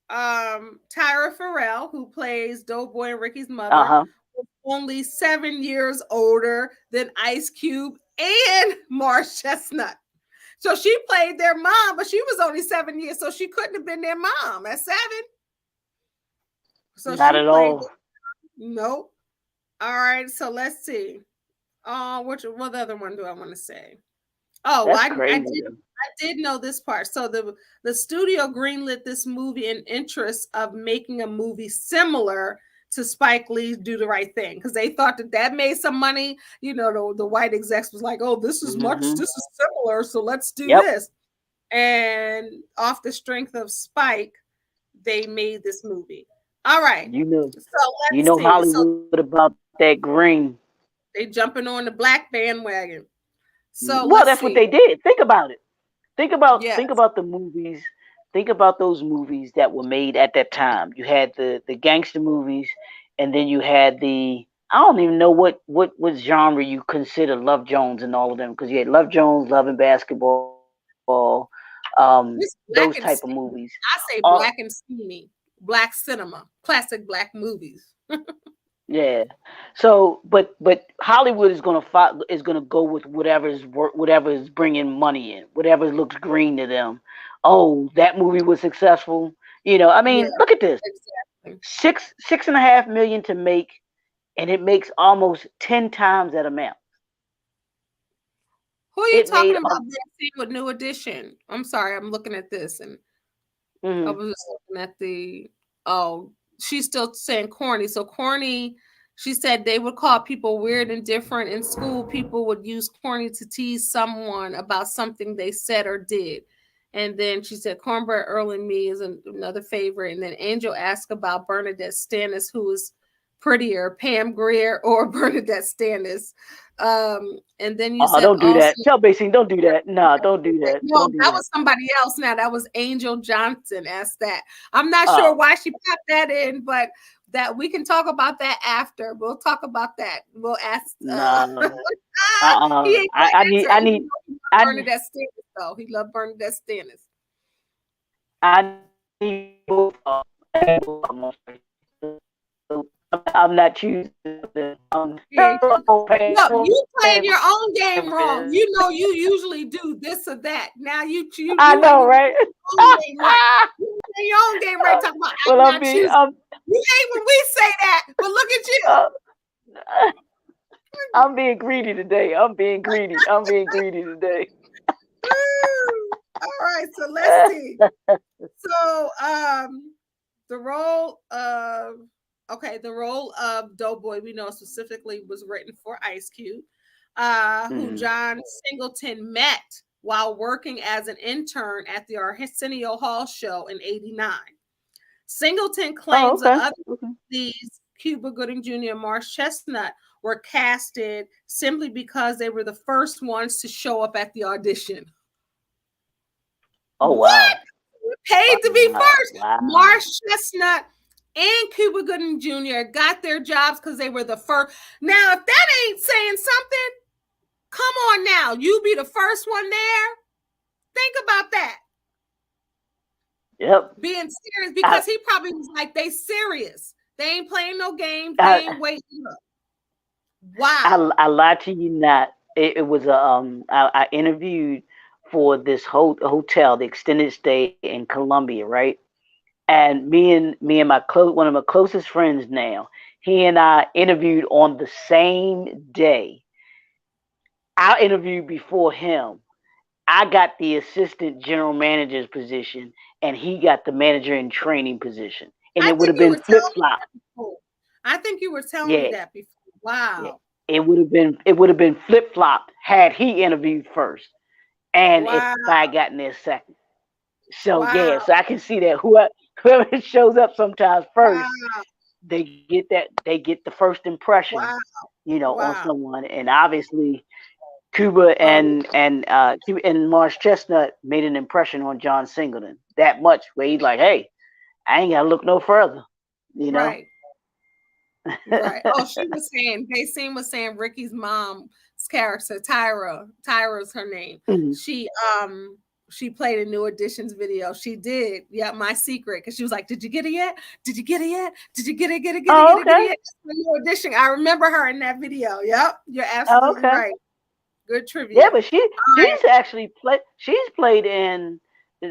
Tyra Farrell, who plays Doughboy and Ricky's mother, Uh-huh. was only 7 years older than Ice Cube and Marsh Chestnut. So she played their mom, but she was only 7 years, so she couldn't have been their mom at 7. So Not she at played. all. Nope. All right. So let's see. What other one do I want to say? Oh, That's I crazy. did know this part. So the studio greenlit this movie in interest of making a movie similar to Spike Lee's Do the Right Thing because they thought that made some money. You know, the white execs was like, "Oh, Mm-hmm. this is similar, so let's do Yep. this." And off the strength of Spike, they made this movie. All right. You know, So you let's know see. So Hollywood about that green. they jumping on the black bandwagon. So Well, let's that's what see. they did. Think about it. Think Yes. about the movies. Think about those movies that were made at that time. You had the gangster movies, and then you had the I don't even know what genre you consider Love Jones and all of them because you had Love Jones, Love and Basketball, those It's type of black and movies. steamy. I say Uh, black and steamy. Black cinema. Classic black movies. yeah. So, but Hollywood is gonna go with whatever is bringing money in, whatever looks green to them. Oh, that movie was successful. I Yeah, mean, look at this. exactly. Six and a half million to make, and it makes almost 10 times that amount. Who are you It talking made about being seen with New Edition? I'm sorry, I'm looking at this and I mhm. was just looking at the oh she's still saying corny. So corny, she said they would call people weird and different in school. People would use corny to tease someone about something they said or did. And then she said Cornbread Earl and Me is another favorite. And then Angel asked about Bernadette Stannis, who is prettier, Pam Grier or Bernadette Stannis. And then you Oh, said don't do also, that. Tell Basing, don't do that. No, don't do that. no, Don't do that that. was somebody else. Now that was Angel Johnson asked that. I'm not sure Oh, why she popped that in, but that we can talk about that after. We'll talk about that. We'll ask. no. He ain't I, right I need, answer. I Even need, though he loved I, Bernadette Stannis, though he loved Bernadette Stannis. I need both. I'm not choosing. Yeah. Look, you playing Pam your own game wrong. Grier. You know you usually do this or that. Now I you ain't know, even right? playing your own game right. You play your own game right. Talking about Well, I'm not choosing. I'm, You ain't when we say that, but look at you. uh, I'm being greedy today. I'm being greedy. I'm being greedy today. All right, so let's see. So the role of the role of Doughboy we know specifically was written for Ice Cube, who Mhm. John Singleton met while working as an intern at the Arsenio Hall show in '89. Singleton Oh, claims the okay. other Okay. these Cuba Gooding Jr. and Marsh Chestnut were casted simply because they were the first ones to show up at the audition. Oh, What? wow. Paid to be Wow. first. Wow. Marsh Chestnut and Cuba Gooding Jr. got their jobs because they were the first. Now, if that ain't saying something, come on now. You be the first one there. Think about that. Yep. Being serious I, because he probably was like, they serious. They ain't playing no games. They I, ain't waiting up. Wow. I lied to you not. It was I interviewed for this hotel, the extended stay in Colombia, right? And me and one of my closest friends now, he and I interviewed on the same day. I interviewed before him. I got the assistant general manager's position, and he got the manager in training position. And I it would think have you been were flip telling me flop. that before. I think you were telling me Yeah, that before. yeah. Wow. It would have been flip flop had he interviewed first, and if Wow. I got in there second. So yeah, Wow. so I can see that whoever shows up sometimes first, Wow. they get the first impression, Wow. on Wow. someone, and obviously Cuba Oh, and Marsh Chestnut made an impression on John Singleton that much, where he's like, hey, I ain't gotta look no further, you know. right. Right. Oh, she was saying, Basine was saying Ricky's mom's character, Tyra's her name. Mhm. She she played a New Editions video. She did. Yeah, My Secret. Because she was like, did you get it yet? Did you get it yet? Did you get it, Oh, get it okay. yet? New Edition. I remember her in that video. Yep. You're Oh, absolutely okay. right. Good Yeah, trivia. but All right. she's actually played. She's played in,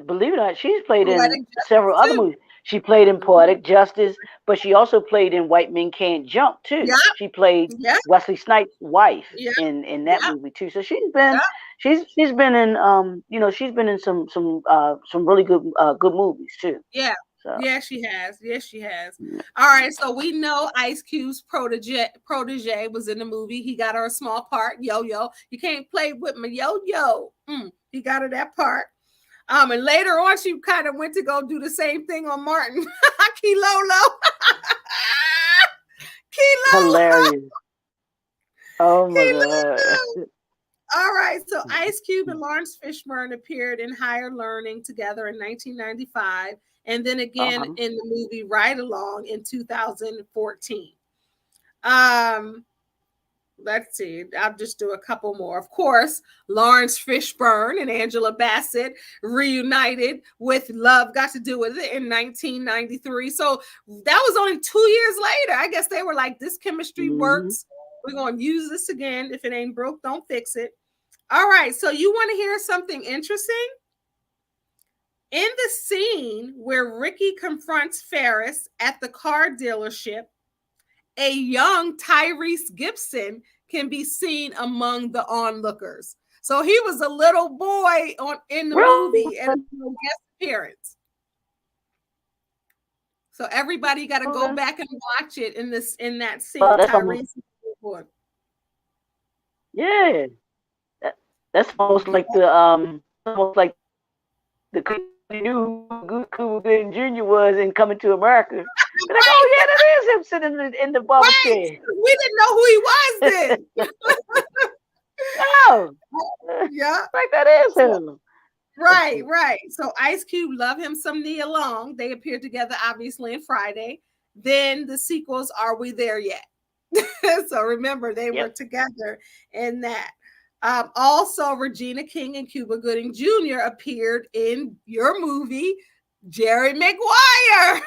believe it or not, she's played in Poetic several Justice other too. movies. She played in Mhm. Poetic Justice, but she also played in White Men Can't Jump too. Yep. She played Yep. Wesley Snipes' wife Yep. in that Yep. movie too. So Yep. she's been in she's been in some really good movies too. Yeah. So Yes, she has. Yes, she has. All right. So we know Ice Cube's protege was in the movie. He got her a small part. Yo yo. You can't play with my yo yo. He got her that part. And later on, she kind of went to go do the same thing on Martin. Kilolo. Kilolo. hilarious. Oh my god. Kilolo. All right, so Ice Cube and Lawrence Fishburne appeared in Higher Learning together in 1995, and then again Uh-huh. in the movie Ride Along in 2014. Um, let's see, I'll just do a couple more. Of course, Lawrence Fishburne and Angela Bassett reunited with Love Got to Do with It in 1993. So that was only 2 years later. I guess they were like, this chemistry Hmm. works. We're going to use this again. If it ain't broke, don't fix it. All right, so you want to hear something interesting? In the scene where Ricky confronts Ferris at the car dealership, a young Tyrese Gibson can be seen among the onlookers. So he was a little boy in the Really? movie and a guest appearance. So everybody got to go Okay. back and watch it in that Well, scene. that's almost, Tyrese. yeah. That, that's almost like the he knew who Cuba Gooding Jr. was in Coming to America. Be like, oh yeah, that is him sitting in the barber Right. chair. We didn't know who he was then. No, Yeah. like that is So, him. right, right. So Ice Cube, love him some Nia Long. They appeared together obviously in Friday. Then the sequels, Are We There Yet? So remember, they were Yep. together in that. Also, Regina King and Cuba Gooding Jr. appeared in your movie, Jerry Maguire,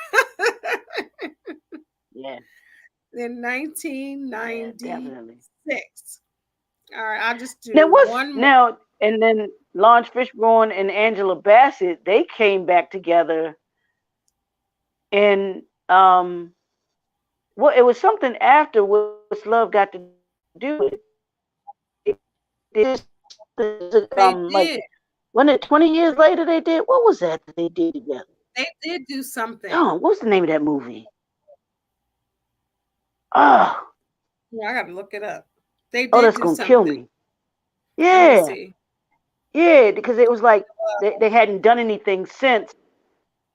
Yeah. in Yeah. Definitely. 1996. All right, I'll just Now do what's one more. now and then Lawrence Fishburne and Angela Bassett, they came back together and well, it was something after What's Love Got to Do with it. They Like did. when it 20 years later they did, what was that they did together? They did do something. Oh, what's the name of that movie? Oh, Yeah, I got to look it up. They oh, did that's do gonna kill something. me. Let me Yeah, see. yeah, because it was like they hadn't done anything since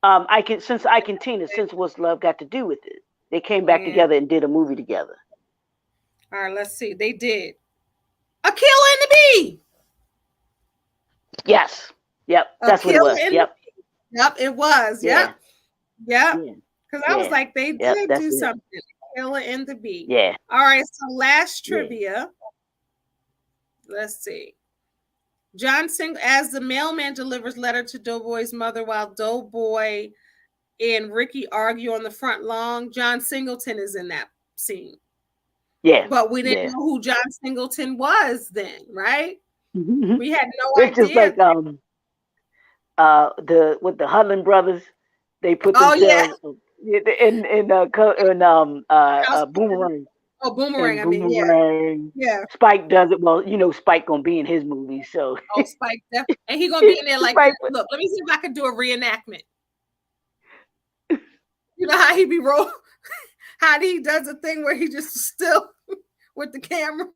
I Can Tina, since What's Love Got to Do with it. They came back Yeah. together and did a movie together. All right, let's see. They did. A Killer in the Bee. Yes. Yep. A That's what it Killer was. in the Yep. Bee. Yep, it was. Yeah. Yep. Yep. Yeah. Because I was Yeah. like, they Yep. did That's do it. something. Killer in the Bee. Yeah. All right, so last Yeah. trivia. Let's see. John Sing as the mailman delivers letter to Doughboy's mother while Doughboy and Ricky argue on the front lawn. John Singleton is in that scene. Yeah. But we didn't Yeah. know who John Singleton was then, right? We had no It's just idea. like the with the Hudlin brothers, they put Oh yeah, themselves housekeeping. Boomerang Oh, Boomerang. and I mean, yeah, Boomerang. yeah. Spike does it. Well, Spike gonna be in his movie, so Oh, Spike, and he gonna be in there like Spike. this. Look, let me see if I can do a reenactment. You know how he be roll, how he does a thing where he just still with the camera.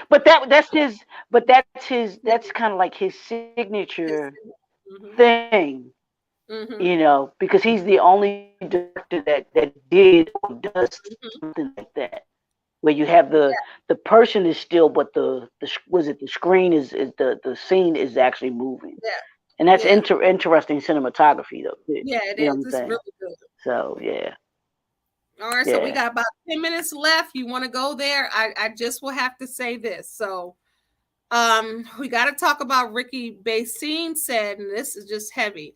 But that's his. But that's kind of like his signature Mm-hmm. thing, Mm-hmm. because he's the only director that did or does Mm-hmm. something like that, where you have the person is still, but the screen is the scene is actually moving, Yeah, and that's yeah, interesting cinematography though. yeah. It You know what is. I'm It's saying? really good. So yeah, All right, so we yeah. got about 10 minutes left. You want to go there? I just will have to say this. So we got to talk about Ricky Basine said, and this is just heavy.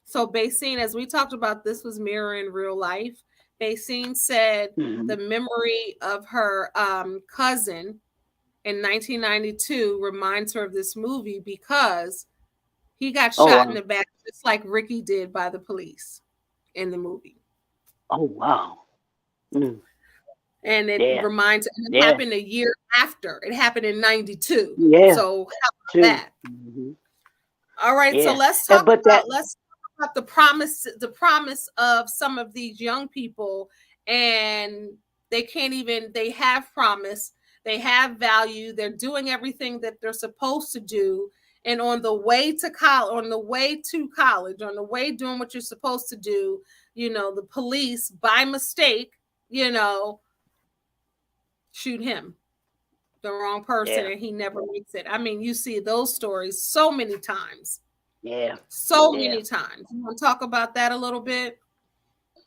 So Basine, as we talked about, this was mirroring real life. Basine said Hmm. the memory of her cousin in 1992 reminds her of this movie because he got Oh shot in wow. the back just like Ricky did by the police in the movie. Oh wow. Mm. And it Yeah. reminds, and it Yeah. happened a year after. It happened in 92. Yeah. So how about Too. that? Hmm. All right, so Yeah. But let's talk about the promise of some of these young people, and they have promise, they have value, they're doing everything that they're supposed to do, and on the way doing what you're supposed to do, the police by mistake, you know, shoot him, the wrong person, yeah. and he never makes it. I mean, you see those stories so many times. Yeah. So Yeah. many times. You want to talk about that a little bit?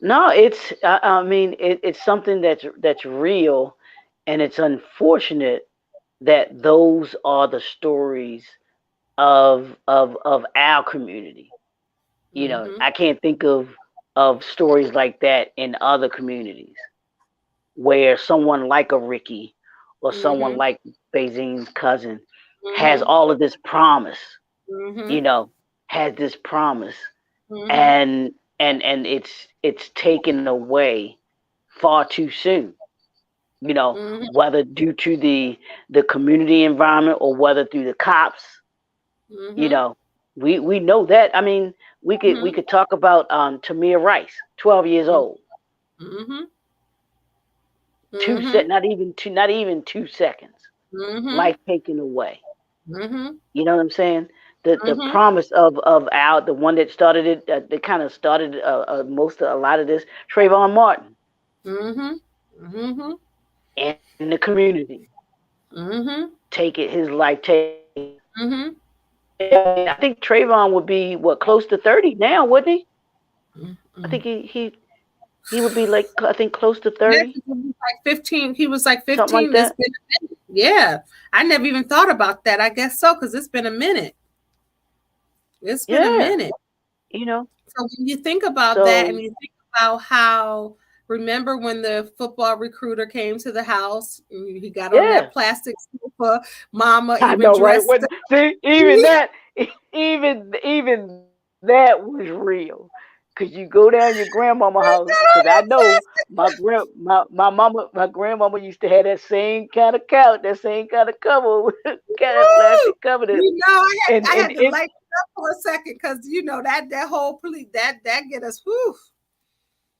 No, it's. I mean, it's something that's real, and it's unfortunate that those are the stories of our community. Mm-hmm. I can't think of stories like that in other communities where someone like a Ricky or someone Mm-hmm. like Bezine's cousin has Mm-hmm. all of this promise, you Mm-hmm. know, has this promise, Mm-hmm. and it's taken away far too soon, Mm-hmm. whether due to the community environment or whether through the cops, you Mm-hmm. know. We know that. I mean, we Mhm. could talk about Tamir Rice, 12 years old, Mhm. two set, Mhm. not even 2 seconds, Mhm. life taken away. Mhm. You know what I'm saying? The Mhm. promise of Al, the one that started it, that kind of started most of a lot of this, Trayvon Martin, Mhm. Mhm. and the community Mhm. take it, his life taken away. Mhm. Yeah, I mean, I think Trayvon would be what, close to 30 now, wouldn't he? I Mhm. think he would be like, I think close to Yeah, 30, 'cause he was like 15. He was like something like 15. It's that. been a minute. Yeah. I never even thought about that. I guess so, because it's been a minute. It's been a Yeah, minute. you know. So when you think about that and So you think about how, remember when the football recruiter came to the house and he got on that yeah, plastic sofa, mama I even know, right? dressed When see, even that, even that was real. Cause you go down your grandmama house. Cause I on know that plastic. my grandmama used to have that same kind of couch, that same kind of cover, kind of Woo! plastic cover that, I and had to it. light it up for a second because that whole police that get us whew.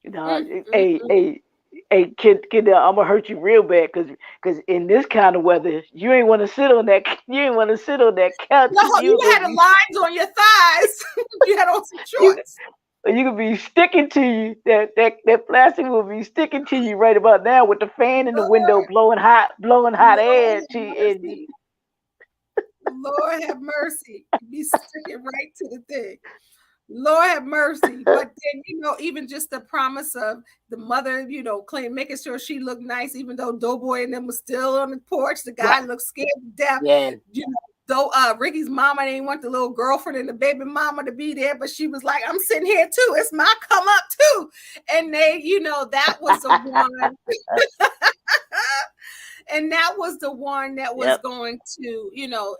Nah, Mm, mm, hey, mm. hey, hey, kid, I'm gonna hurt you real bad, cause in this kind of weather, you ain't want to sit on that, you ain't want to sit on that couch, cause You you gonna had the be, lines on your thighs. You had on some you, shorts. you could be sticking to you. That plastic will be sticking to you right about now with the fan in the window Lord, blowing hot Lord air have to you. And mercy. Lord have mercy. You be sticking right to the thing. Lord have mercy. But then, even just the promise of the mother, clean, making sure she looked nice, even though Doughboy and them was still on the porch. The guy right, looked scared to death. yeah, You know, though Ricky's mama didn't want the little girlfriend and the baby mama to be there, but she was like, I'm sitting here too. It's my come up too. And they, that was the one. And that was the one that was yep, going to,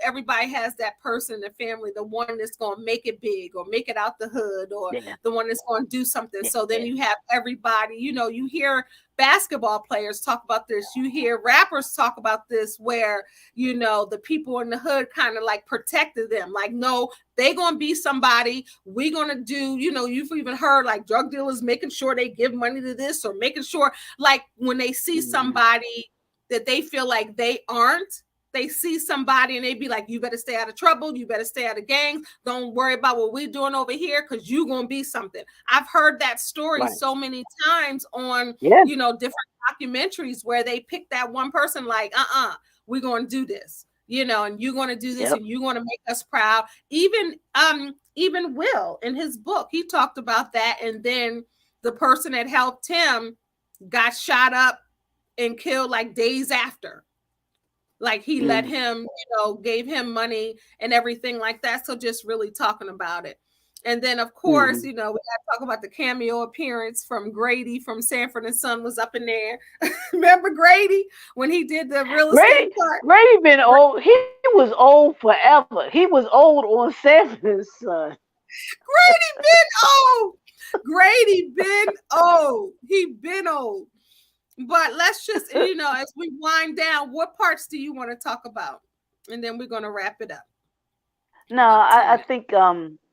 everybody has that person in the family, the one that's going to make it big or make it out the hood, or yeah, the one that's going to do something. So yeah, then you have everybody, you hear basketball players talk about this, you hear rappers talk about this, where, the people in the hood kind of like protected them. Like, no, they going to be somebody. We going to do, you've even heard like drug dealers making sure they give money to this, or making sure, like, when they see mhm, somebody that they feel like they aren't, they see somebody and they be like, you better stay out of trouble, you better stay out of gangs, don't worry about what we're doing over here, because you're going to be something. I've heard that story right, so many times on, yeah, different documentaries where they pick that one person, like, we're going to do this, and you're going to do this, yep, and you're going to make us proud. Even Will, in his book, he talked about that. And then the person that helped him got shot up and killed like days after. Like, he let mm, him, gave him money and everything like that. So just really talking about it. And then, of course, mhm. we got to talk about the cameo appearance from Grady from Sanford and Son was up in there. Remember Grady when he did the real estate Grady, part? Grady been old. He was old forever. He was old on Sanford and Son. Grady been old. Grady been old. He been old. But let's just, as we wind down, what parts do you want to talk about? And then we're going to wrap it up. No, About 10 I minutes. think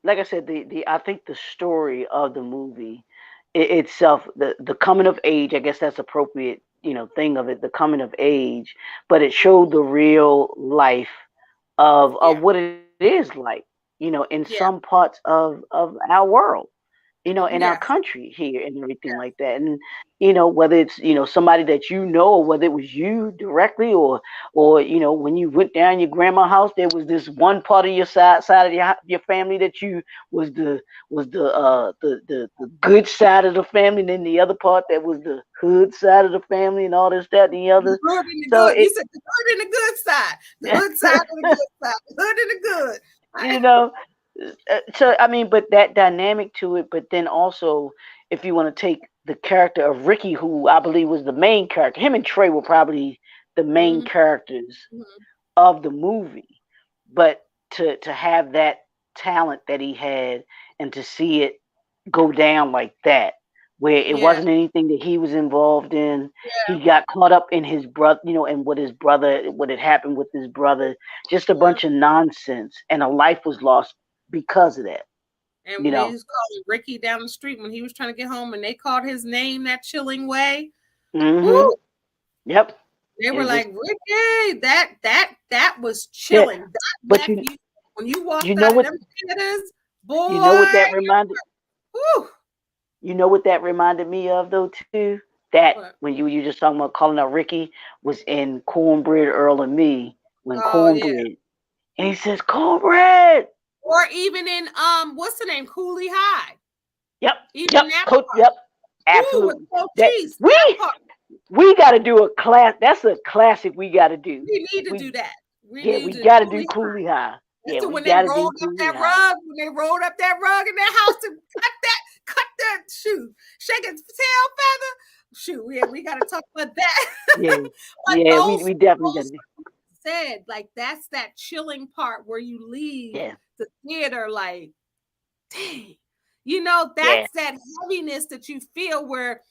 like I said, the I think the story of the movie itself, the coming of age, I guess that's appropriate, thing of it, the coming of age, but it showed the real life of Yeah. what it is like, in some Yeah. parts of our world, in our Yes. country here and everything like Yes. that. And whether it's somebody that or whether it was you directly, or when you went down your grandma's house, there was this one part of your side of your family that you was the good side of the family, and then the other part that was the hood side of the family, and all this, that, and the The other. hood and the So good. You it said the hood and the good side. The hood side and the good side. The hood and the good. you know so I mean, but that dynamic to it, but then also, if you want to take the character of Ricky, who I believe was the main character, him and Trey were probably the main Mm-hmm. characters Mm-hmm. of the movie. But to have that talent that he had, and to see it go down like that, where it Yeah. wasn't anything that he was involved in. Yeah. He got caught up in his brother, and what had happened with his brother, just a Mm-hmm. bunch of nonsense, and a life was lost because of that. And You when they know. was calling Ricky down the street when he was trying to get home and they called his name that chilling way, Mm-hmm. whoo, Yep. they were It like, was Ricky, that was yeah. chilling. That But left you when you you walked know out of what them theaters, you know what boy. that reminded Whew. you know what that reminded me of though too? That What? when you just talking about calling out Ricky was in Cornbread Earl and Me when Oh yeah. Cornbread and he says Cornbread. Or even in what's the name? Cooley High. Yep. Even Yep. that Coach. part. Yep. Ooh, with Absolutely. Coach That Cheese. we That part. we got to do a class. That's a classic. We got to do. We need to We do that. We yeah. need We to got to do Cooley High. Cooley High. That's Yeah. the We when they got to do rolled up Cooley that High. rug, when they rolled up that rug in their house to cut that shoe, shake its tail feather. Shoot, yeah, we gotta talk about that. Yeah. But Yeah. We definitely got to those do. said, like that's that chilling part where you leave Yeah. the theater like, dang, you know, Yeah. that's that heaviness that you feel where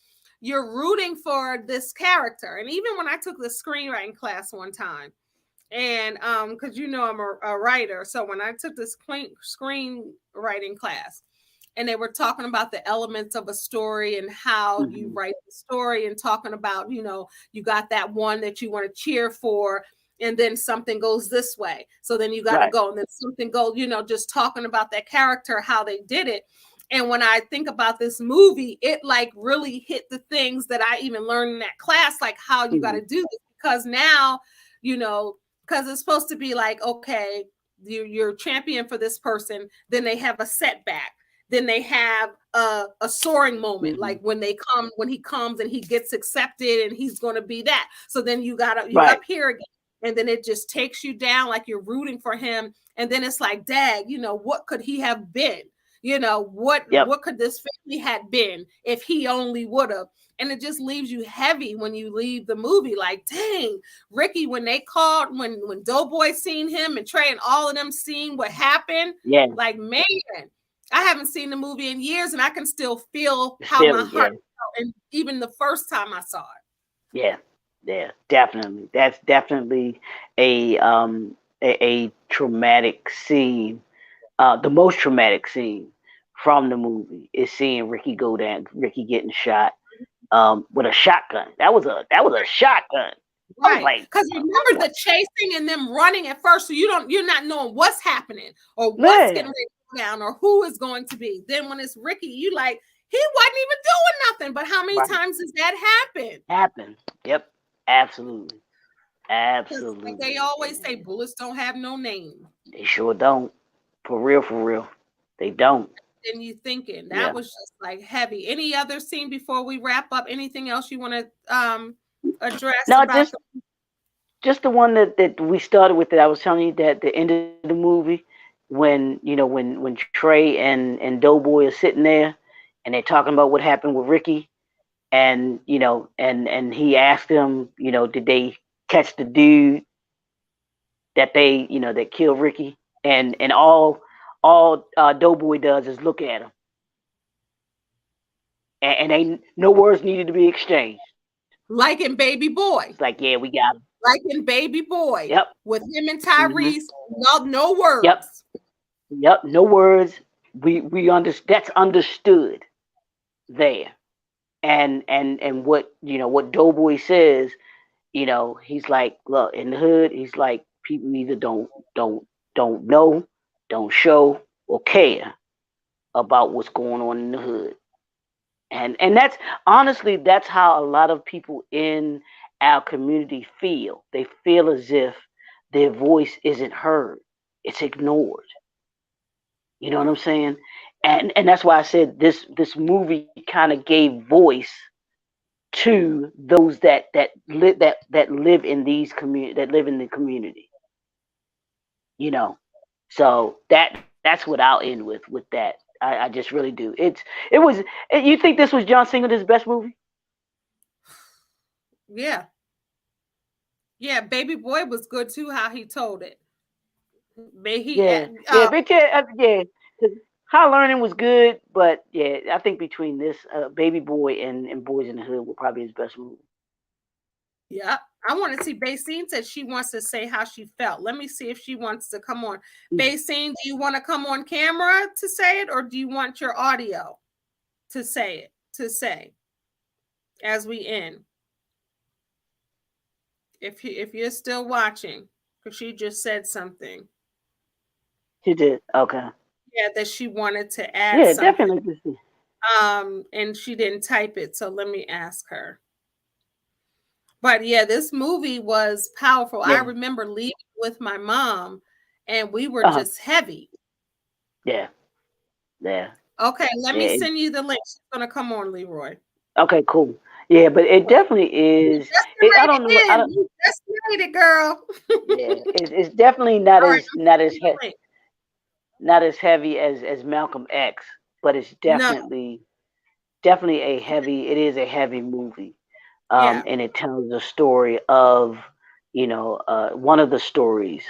you're rooting for this character. And even when I took the screenwriting class one time, and because you know I'm a writer, so when I took this screenwriting class, and they were talking about the elements of a story and how you Mm-hmm. write the story and talking about, you know, you got that one that you want to cheer for and then something goes this way, so then you got to Right. go and then something goes, you know, just talking about that character, how they did it. And when I think about this movie, it like really hit the things that I even learned in that class, like how you got Mm-hmm. to do this, because now, you know, because it's supposed to be like, okay, you're champion for this person, then they have a setback, then they have a soaring moment, Mm-hmm. like when he comes and he gets accepted and he's going to be that. So then you're Right. up here again, and then it just takes you down, like you're rooting for him, and then it's like, dad, you know, what could he have been? You know, Yep. what could this family had been if he only would have? And it just leaves you heavy when you leave the movie, like, dang, Ricky, when they called, when Doughboy seen him and Trey and all of them seen what happened, Yeah. like, man, I haven't seen the movie in years and I can still feel Just how feel my it. Yeah. heart felt. And even the first time I saw it. Yeah. Yeah. Definitely. That's definitely a traumatic scene. The most traumatic scene from the movie is seeing Ricky go down, Ricky getting shot with a shotgun. That was a shotgun. I was Right. like, Because remember what? the chasing and them running at first, so you're not knowing what's happening or what's getting Man, ready to go down or who is going to be. Then when it's Ricky, you like, he wasn't even doing nothing. But how many right. times does that happen? Happened. Yep. Absolutely. Because like they Absolutely. always say, bullets don't have no name. They sure don't. For real, for real. They don't. Then you thinking that Yeah. was just like heavy. Any other scene before we wrap up? Anything else you want to address No, about just the just the one that we started with that I was telling you that the end of the movie when when Trey and Doughboy are sitting there and they're talking about what happened with Ricky and and he asked them, did they catch the dude that they that killed Ricky, and all Doughboy does is look at him, and ain't no words needed to be exchanged. like in Baby It's Boy, like, yeah, we got him. like in Baby Boy Yep. with him and Hmm. Tyrese, no Yep. words. Yep. No words. We that's understood there. And what what Doughboy says, he's like, look, in the hood, he's like, people either don't know, don't show, or care about what's going on in the hood. And that's honestly, that's how a lot of people in our community feel. They feel as if their voice isn't heard. It's ignored. You know what I'm saying? And that's why I said this movie kind of gave voice to those that live in these community that live in the community. You know, so that's what I'll end with that. I just really do. It was. You think this was John Singleton's best movie? Yeah, yeah. Baby Boy was good too. How he told it. May he? Yeah, yeah, but yeah. 'Cause High Learning was good, but yeah, I think between this Baby Boy and Boys in the Hood were probably his best movie. Yeah. I want to see. Basine said she wants to say how she felt. Let me see if she wants to come on. Basine, do you want to come on camera to say it, or do you want your audio to say it? To say as we end. If you're still watching, because she just said something. She did. Okay. Yeah, that she wanted to add Yeah, something. definitely. And she didn't type it, so let me ask her. But yeah, this movie was powerful. I Yeah. remember leaving with my mom, and we were Uh-huh. just heavy. Yeah. Yeah. Okay, let me Yeah. send you the link. She's gonna come on, Leroy. Okay, cool. Yeah, but it definitely You is. just I made don't know. it I in. don't. You just made it, girl. Yeah, it's definitely not All right, as I'm sending you the link. not as heavy as Malcolm X, but it's No, definitely a heavy. It is a heavy movie, yeah, and it tells the story of one of the stories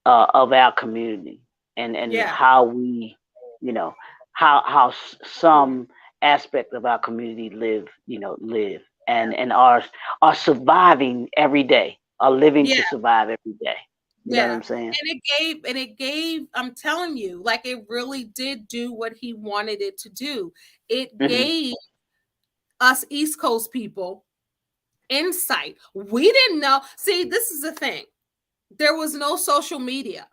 of our community, and yeah, how we, you know, how some aspect of our community live and are surviving every day, are living yeah. to survive every day. You know what Yeah. I'm saying? And it gave, I'm telling you, like it really did do what he wanted it to do. It Hmm. gave us East Coast people insight. We didn't know. See, this is the thing. There was no social media.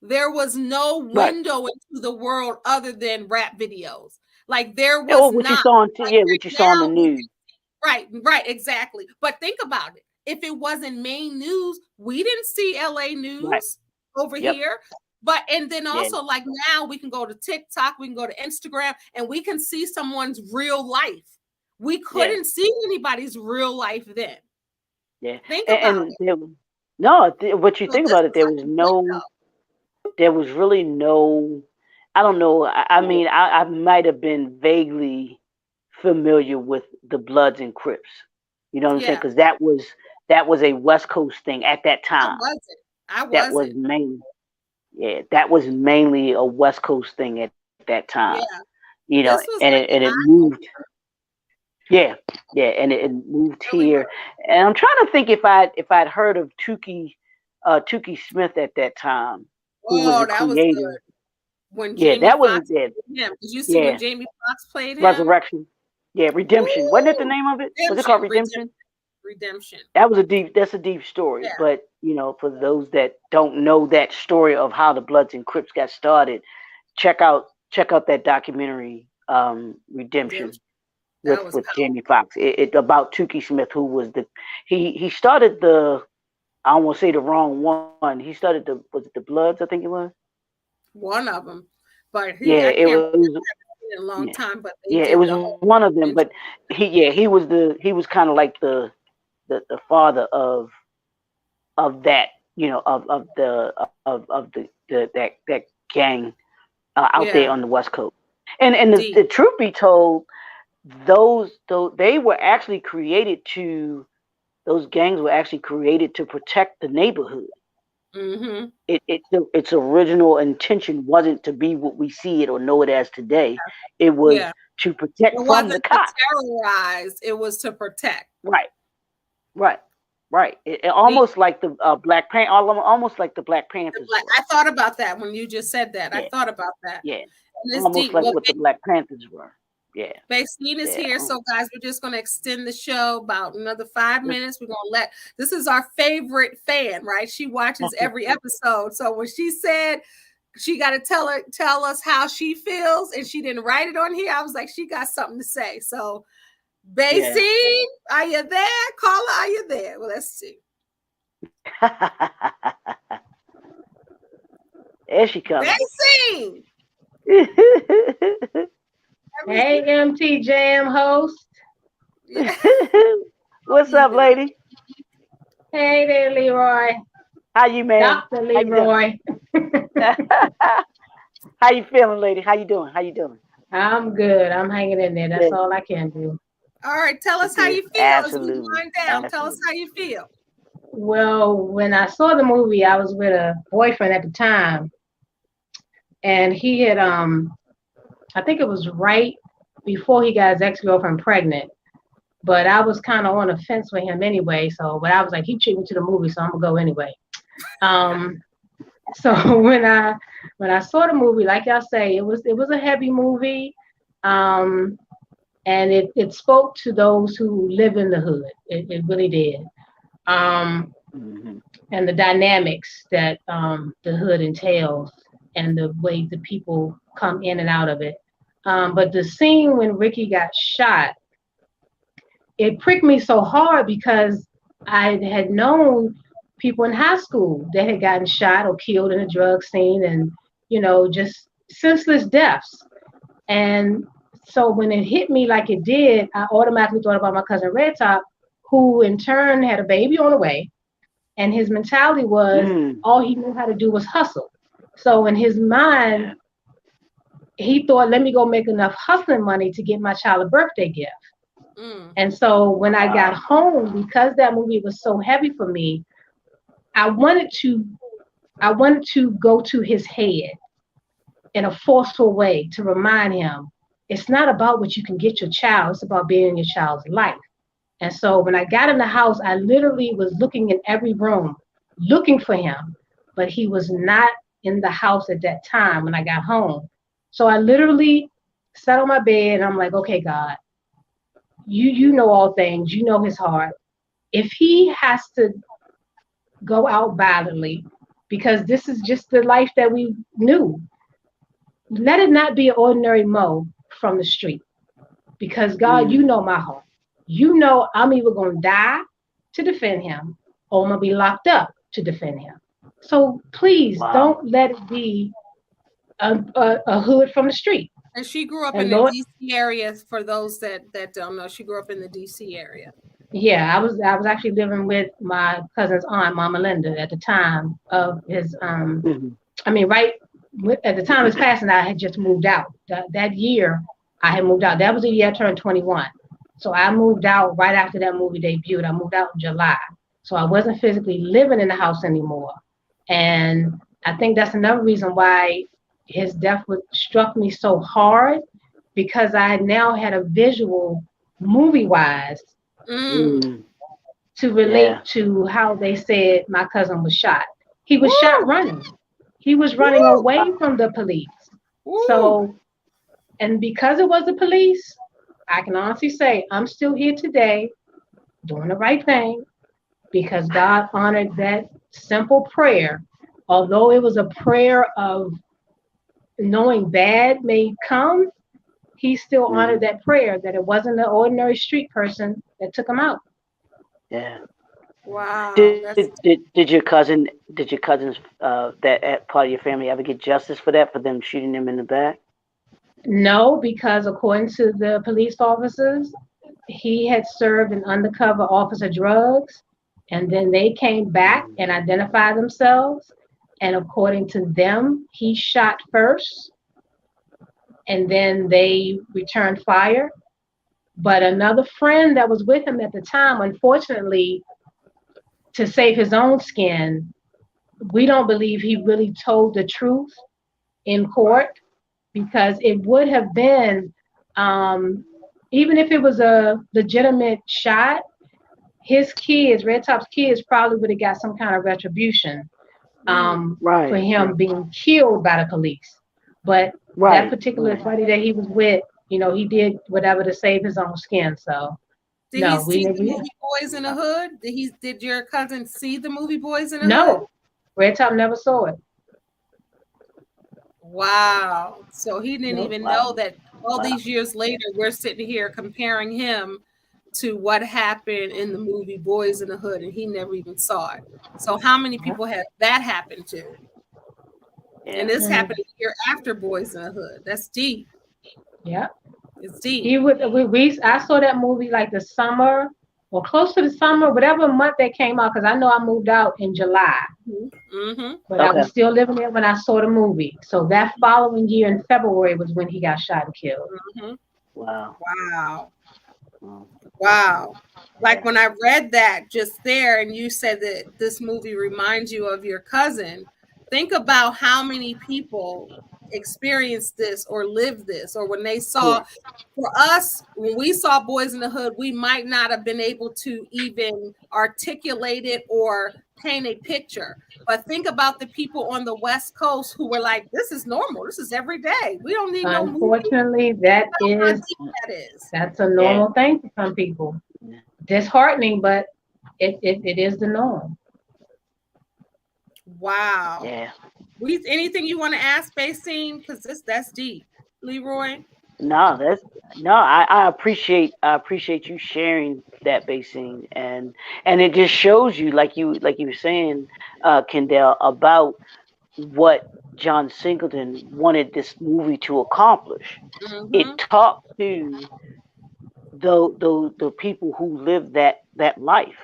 There was no Right. window into the world other than rap videos. Like there Yeah, well, was what you not saw on like yeah, what you saw on the now we news. right, right, exactly. But think about it. If it wasn't main news, we didn't see LA Right. news over Yep. here. But and then Yeah. also like now we can go to TikTok, we can go to Instagram, and we can see someone's real life. We Yeah. couldn't see anybody's real life then. Yeah. Think about And it. no, what you So think this about it, was like a window. there was really no. I don't know. I mean, I might have been vaguely familiar with the Bloods and Crips. You know what I'm saying? Yeah, Because that was a West Coast thing at that I time. wasn't. I That was wasn't. main. Yeah, that was mainly a West Coast thing at that time. Yeah. And This was it like an moved. eye Yeah, yeah, and it moved really here. was. And I'm trying to think if I'd heard of Tukey Smith at that time, who was Oh, a that was creator. good. When Yeah, Jamie that was Foxx yeah, played him. Did you see when yeah, Jamie Foxx played him? Resurrection. Yeah, Redemption. Wasn't that the Woo! name of it? Was it called Redemption, redemption, Redemption? redemption. That's a deep story. Yeah, But for those that don't know that story of how the Bloods and Crips got started, check out that documentary, Redemption, redemption. That was with powerful. Jamie Foxx. It about Tukey Smith, who was he started the, I don't want to say the wrong one. He started the, was it the Bloods? I think it was. One of them, but Yeah, I it can't was. remember it in a Yeah, long time. But they yeah, it did was the one whole of them. But redemption. he was kind of like the father of that, of that gang out there Yeah, on the West Coast. And deep. the truth be told, they were actually created to those gangs were actually created to protect the neighborhood. Mm-hmm. Its original intention wasn't to be what we see it or know it as today. It was Yeah, to it protect from the wasn't to cops. terrorize; it was to protect. Right, right, right. It Deep. almost like the almost like the Black Panthers Like were. I thought about that when you just said that. I Yeah, thought about that, yeah. and it's Almost deep. like Well, what the Black Panthers were. Yeah, Basine is yeah. here. So, guys, we're just going to extend the show about another 5 minutes. Just We're going to this is our favorite fan, right? She watches every episode. So, when she said she got to tell us how she feels, and she didn't write it on here, I was like, she got something to say. So, yeah. Basine, are you there? Carla, are you there? Well, let's see. There she comes. Basine. Let me Hey, see. MT Jam host. Yeah. What's up, Even. lady? Hey there, Leroy. How you, man? Dr. How you doing? Leroy. How you feeling, lady? How you doing? How you doing? I'm good. I'm hanging in there. That's Good. all I can do. All right. Tell us how Good. you feel as we Absolutely. wind down. Tell us Absolutely. how you feel. Well, when I saw the movie, I was with a boyfriend at the time, and he had I think it was right before he got his ex-girlfriend pregnant. but I was kind of on the fence with him anyway. So, but I was like, he treated me to the movie, so I'm gonna go anyway. Um, so when I saw the movie, like y'all say, it was a heavy movie, um, and it spoke to those who live in the hood. It really did. Um, Mm-hmm. and the dynamics that the hood entails, and the way the people come in and out of it. But the scene when Ricky got shot, it pricked me so hard because I had known people in high school that had gotten shot or killed in a drug scene, and just senseless deaths. And so when it hit me like it did, I automatically thought about my cousin Red Top, who in turn had a baby on the way, and his mentality was Mm. all he knew how to do was hustle. So in his mind, Yeah. he thought, let me go make enough hustling money to get my child a birthday gift. Mm. And so when I got Wow. home, because that movie was so heavy for me, I wanted to I wanted to go to his head in a forceful way to remind him it's not about what you can get your child, it's about being in your child's life. And so when I got in the house, I literally was looking in every room, looking for him, but he was not in the house at that time when I got home. So I literally sat on my bed and I'm like, okay, God, you know all things, you know his heart. If he has to go out violently, because this is just the life that we knew, let it not be an ordinary Mo from the street. Because God, you Mm. know my heart. You know I'm either going to die to defend him or I'm going to be locked up to defend him. So please Wow. don't let it be a hood from the street. And she grew up in And the Lord, DC area. For those that don't know, she grew up in the DC area. yeah, I was actually living with my cousin's aunt, Mama Linda, at the time of his Mm-hmm. I mean, right at the time of his passing, I had just moved out. That year, I had moved out. That was the year I turned 21. So I moved out right after that movie debuted. I moved out in July. So I wasn't physically living in the house anymore. And I think that's another reason why his death struck me so hard, because I now had a visual, movie wise, Mm. Mm. to relate Yeah. to how they said my cousin was shot. He was shot Woo! running. He was running Woo! away from the police. Woo! So, and because it was the police, I can honestly say I'm still here today doing the right thing, because God honored that simple prayer. Although it was a prayer of knowing bad may come, he still honored Mm-hmm. that prayer, that it wasn't an ordinary street person that took him out. Yeah. Wow, that's Did your cousins that part of your family ever get justice for that, for them shooting them in the back? No, because according to the police officers, he had served an undercover officer drugs, and then they came back Mm. and identified themselves. And according to them, he shot first, and then they returned fire. But another friend that was with him at the time, unfortunately, to save his own skin, we don't believe he really told the truth in court, because it would have been, um, even if it was a legitimate shot, his kids, Red Top's kids, probably would have got some kind of retribution, mm. for Right. him being killed by the police. But that Right. particular Right. buddy that he was with, he did whatever to save his own skin. So Did he no, see the movie Boys in the Hood? Did your cousin see the movie Boys in the Hood? no, Red Top never saw it. Wow. So he didn't No, even know Wow. that all Wow. these years later, we're sitting here comparing him to what happened in the movie Boys in the Hood, and he never even saw it. So how many yeah, people have that happened to? And Yeah. this mm, happened a year after Boys in the Hood. That's deep. yeah. It's deep. He would. I saw that movie like the summer or close to the summer, whatever month that came out, because I know I moved out in July, Mm-hmm. but I Okay. was still living there when I saw the movie. So that following year in February was when he got shot and killed. Mm-hmm. Wow. Wow. Wow. Wow. Like Yeah. when I read that just there, and you said that this movie reminds you of your cousin, think about how many people experienced this or lived this, or when they saw, Correct. for us, when we saw Boys in the Hood, we might not have been able to even articulate it or paint a picture. But think about the people on the West Coast who were like, this is normal. This is every day. We don't need no movie. Unfortunately, How deep that is. that's a Yeah. normal thing for some people. Disheartening, but it is the norm. Wow. Yeah. Anything you want to ask, Basine? Because that's deep. Leroy? No, that's no. I appreciate you sharing that, basing, and it just shows you, like you were saying, Kendall, about what John Singleton wanted this movie to accomplish. Mm-hmm. It talked to the people who lived that life,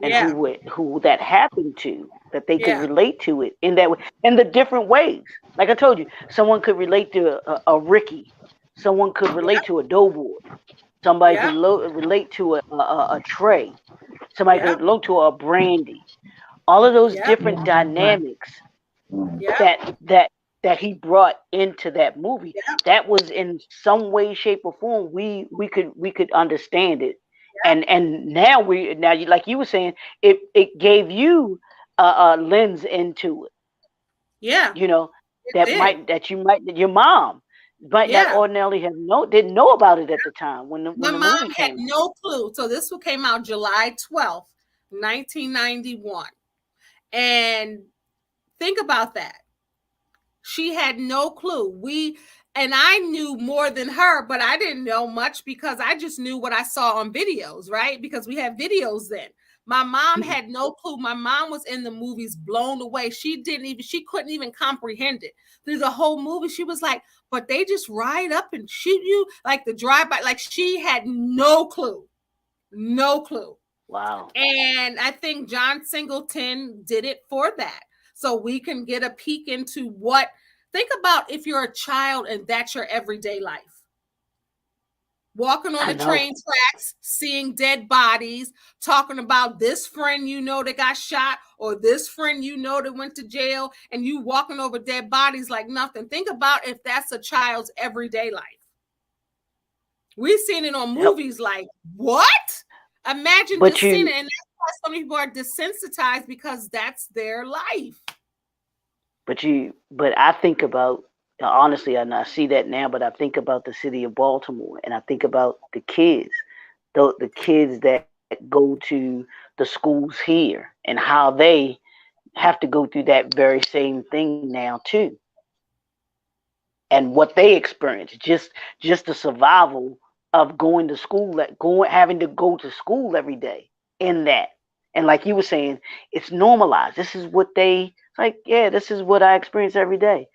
and Yeah. who that happened to, that they could Yeah. relate to it in that way, in the different ways. Like I told you, someone could relate to a Ricky, someone could relate Yep. to a Doughboy, somebody could Yep. relate to a Trey, somebody could Yep. relate to a Brandy. All of those Yep. different dynamics Yep. that he brought into that movie, Yep. that was in some way, shape, or form, we could understand it. And now you, like you were saying, it gave you a lens into it, Yeah. you know, It did. that your mom might not Yeah. ordinarily didn't know about it at the time My when the movie mom had came. no clue. So this one came out July 12th, 1991. And think about that. She had no clue. And I knew more than her, but I didn't know much because I just knew what I saw on videos, right? Because we had videos then. My mom had no clue. My mom was in the movies blown away. She couldn't even comprehend it. Through the whole movie, she was like, but they just ride up and shoot you like the drive-by. Like she had no clue. No clue. Wow. And I think John Singleton did it for that. So we can get a peek into think about if you're a child and that's your everyday life. Walking on I the know. train tracks, seeing dead bodies, talking about this friend that got shot, or this friend that went to jail, and you walking over dead bodies like nothing. Think about if that's a child's everyday life. We've seen it on Yep. movies like, what? Imagine But just seeing it. And that's why so many people are desensitized because that's their life. but I think about, honestly, and I see that now, but I think about the city of Baltimore, and I think about the kids, the kids that go to the schools here, and how they have to go through that very same thing now too, and what they experience, just the survival of going to school, having to go to school every day in that. And like you were saying, it's normalized. This is what it's like, yeah, this is what I experience every day.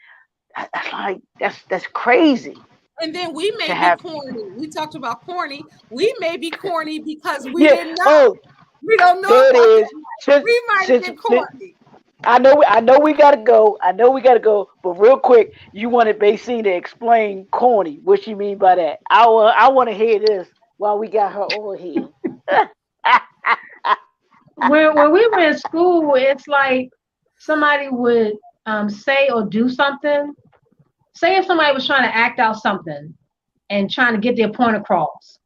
Like that's crazy And then we to may be have. corny. We talked about corny. We may be corny because we Yeah. didn't know. Oh, We don't know there it about that. is. Since We might have since, been since corny. I know we gotta go. I know we gotta go. But real quick, you wanted Basine to explain corny. What she mean by that? I want to hear this while we got her on here. When we were in school, it's like somebody would say or do something. Say if somebody was trying to act out something and trying to get their point across,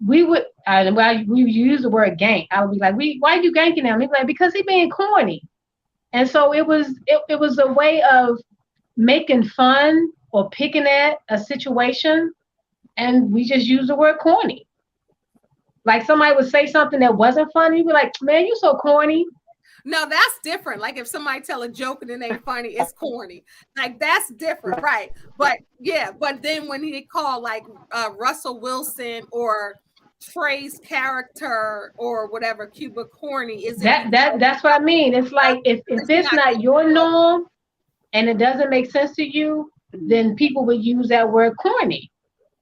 we would we use the word gank. I would be like, why are you ganking him? He'd be like, because he being corny. And so it was a way of making fun or picking at a situation, and we just use the word corny. Like somebody would say something that wasn't funny, you'd be like, man, you so corny. No, that's different. Like if somebody tell a joke and it ain't funny, it's corny. Like that's different, right? But yeah, but then when he called like Russell Wilson or Trey's character or whatever, Cuba corny, is it because That's what I mean. It's like if it's it's not not your corny? norm and it doesn't make sense to you, then people would use that word corny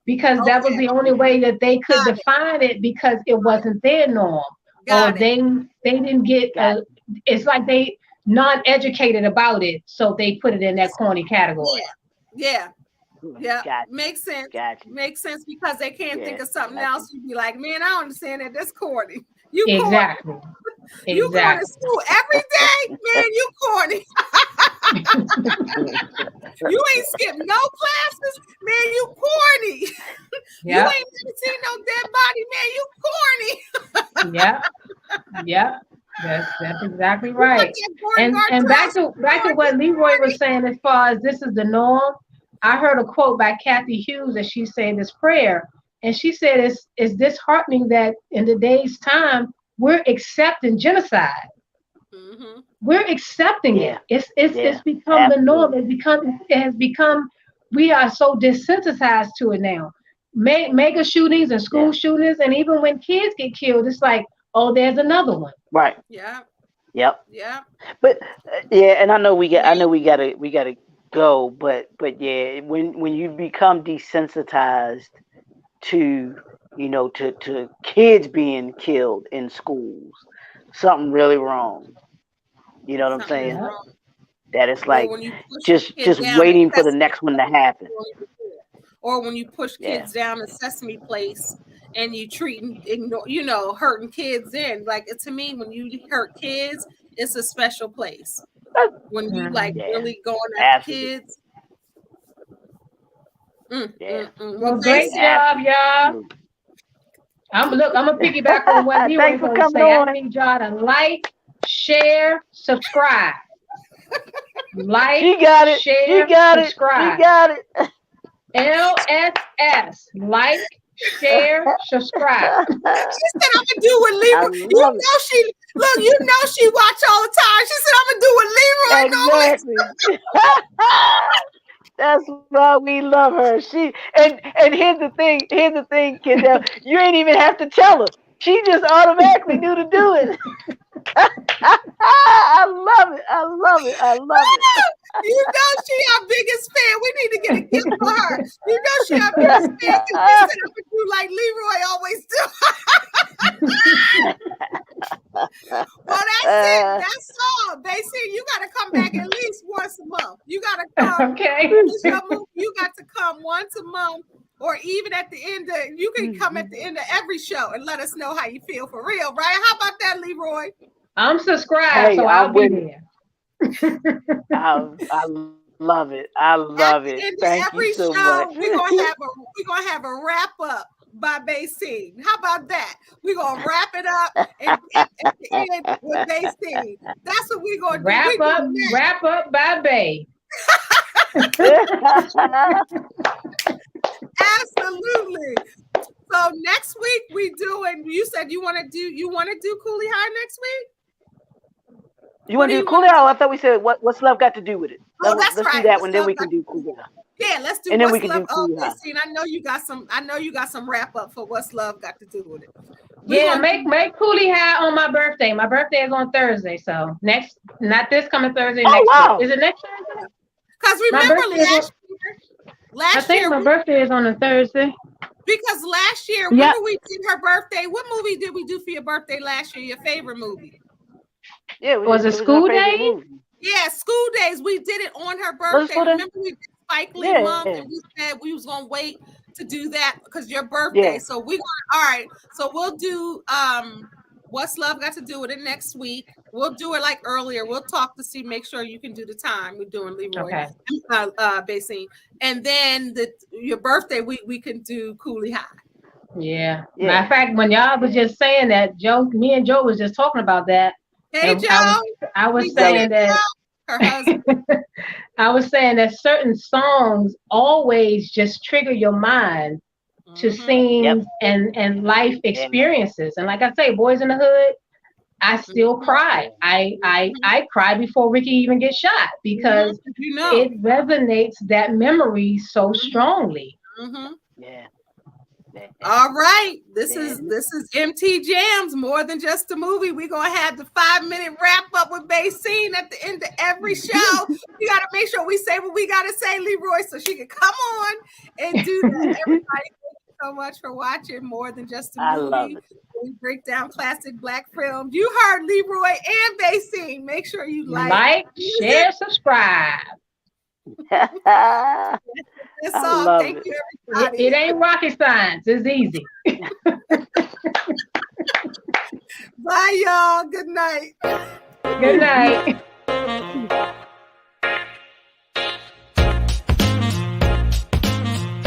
because that was Okay, the only way that they could got it, define it because it wasn't their norm or got it. they didn't get Got it's like they non-educated about it, so they put it in that corny category. Yeah, yeah. Yeah, got makes sense. got you. Makes sense because they can't think Yeah, of something got you. else. You'd be like, man, I don't understand that. That's corny. You corny. Exactly. You going to Exactly. school every day, man. You corny. You ain't skipped no classes, man. You corny. You Yep. ain't never seen no dead body, man. You corny. Yep. Yep. That's exactly You want right. that Gordon And back Gartrell? to what Leroy was saying as far as this is the norm. I heard a quote by Kathy Hughes that she said this prayer, and she said it's disheartening that in today's time we're accepting genocide. Mm-hmm. We're accepting Yeah. it. It's Yeah. become the norm. Absolutely. It has become. We are so desensitized to it now. Mega shootings and school Yeah. shootings, and even when kids get killed, it's like, oh, there's another one. Right. Yeah. Yep. Yeah. But yeah, and I know we Wait. gotta go, but yeah, when you become desensitized to to kids being killed in schools, something really wrong. You know what I'm Something is saying? Yeah. wrong. That it's Or like when you push a kid just down in waiting for the Sesame next one to happen. Place, or when you push Yeah. kids down in Sesame Place and you hurting kids in. Like to me, when you hurt kids, it's a special place. When you like Yeah. really going at the Absolutely. kids. Yeah. Well, Well, great Gracie, job, y'all. Absolutely. I'm gonna piggyback on what Leroy Thanks for gonna coming say. I on. need y'all to like, share, subscribe. Like, She got it. She share, got it. She subscribe. got it. LSS. Like, share, subscribe. she said I'm gonna do what I Leroy. love it. She watch all the time. She said I'm gonna do what Leroy always. Exactly. That's why we love her. And here's the thing, Kendall. You ain't even have to tell her. She just automatically knew to do it. I love it. I love it. I love it. She our biggest fan. We need to get a gift for her. She our biggest fan because she said I'm gonna do like Leroy always do. Well, that's it. That's all. Basically, you got to come back at least once a month. You got to come. Okay. You got to come once a month, or even at the end of. You can come at the end of every show and let us know how you feel for real, right? How about that, Leroy? I'm subscribed, Hey, so I'll be there. I love it. I love it. At the end Thank of every you so show, much. we're gonna have a wrap up by Basine. How about that? We're gonna wrap it up and at the end with Basine. That's what we're gonna do. Wrap up by Bay. Absolutely. So next week we doing. You said you want to do Cooley High next week. You want to do Cooley High? I thought we said what's love got to do with it. Let's do that one. Then we can do Cooley High. Yeah, let's do. And then we What's can Love. do Cooley High. I know you got some wrap up for What's Love got to do with it. Make Cooley High on my birthday. My birthday is on Thursday, so not this coming Thursday. Oh, next wow. Is it next Thursday? Because remember last I think year my birthday is on a Thursday. Because last year, remember we did her birthday. What movie did we do for your birthday last year? Your favorite movie? Yeah, was it School Days? Yeah, School Days. We did it on her birthday. Remember we did Spike Lee month, and we said we was gonna wait to do that because your birthday. Yeah. So we're gonna all right. So we'll do What's Love Got to Do with It next week. We'll do it like earlier. We'll talk to see, make sure you can do the time. We're doing Leroy, Basine, and then your birthday we can do Cooley High. Yeah. Matter of fact, when y'all was just saying that, me and Joe was just talking about that. Hey, Joe. I was saying that. Her husband. I was saying that certain songs always just trigger your mind to scenes and life experiences. And like I say, Boys in the Hood, I still cry. I cry before Ricky even gets shot because it resonates that memory so strongly. Yeah. All right, this is MT Jams, More Than Just a Movie. We're gonna have the 5-minute wrap up with Basine at the end of every show. We gotta make sure we say what we gotta say, Leroy, so she can come on and do that. Everybody, thank you so much for watching More Than Just a Movie. I love it. We break down classic Black films. You heard Leroy and Basine. Make sure you like, share, subscribe. That's all. Thank you, everybody. It ain't rocket science. It's easy. Bye, y'all. Good night. Good night.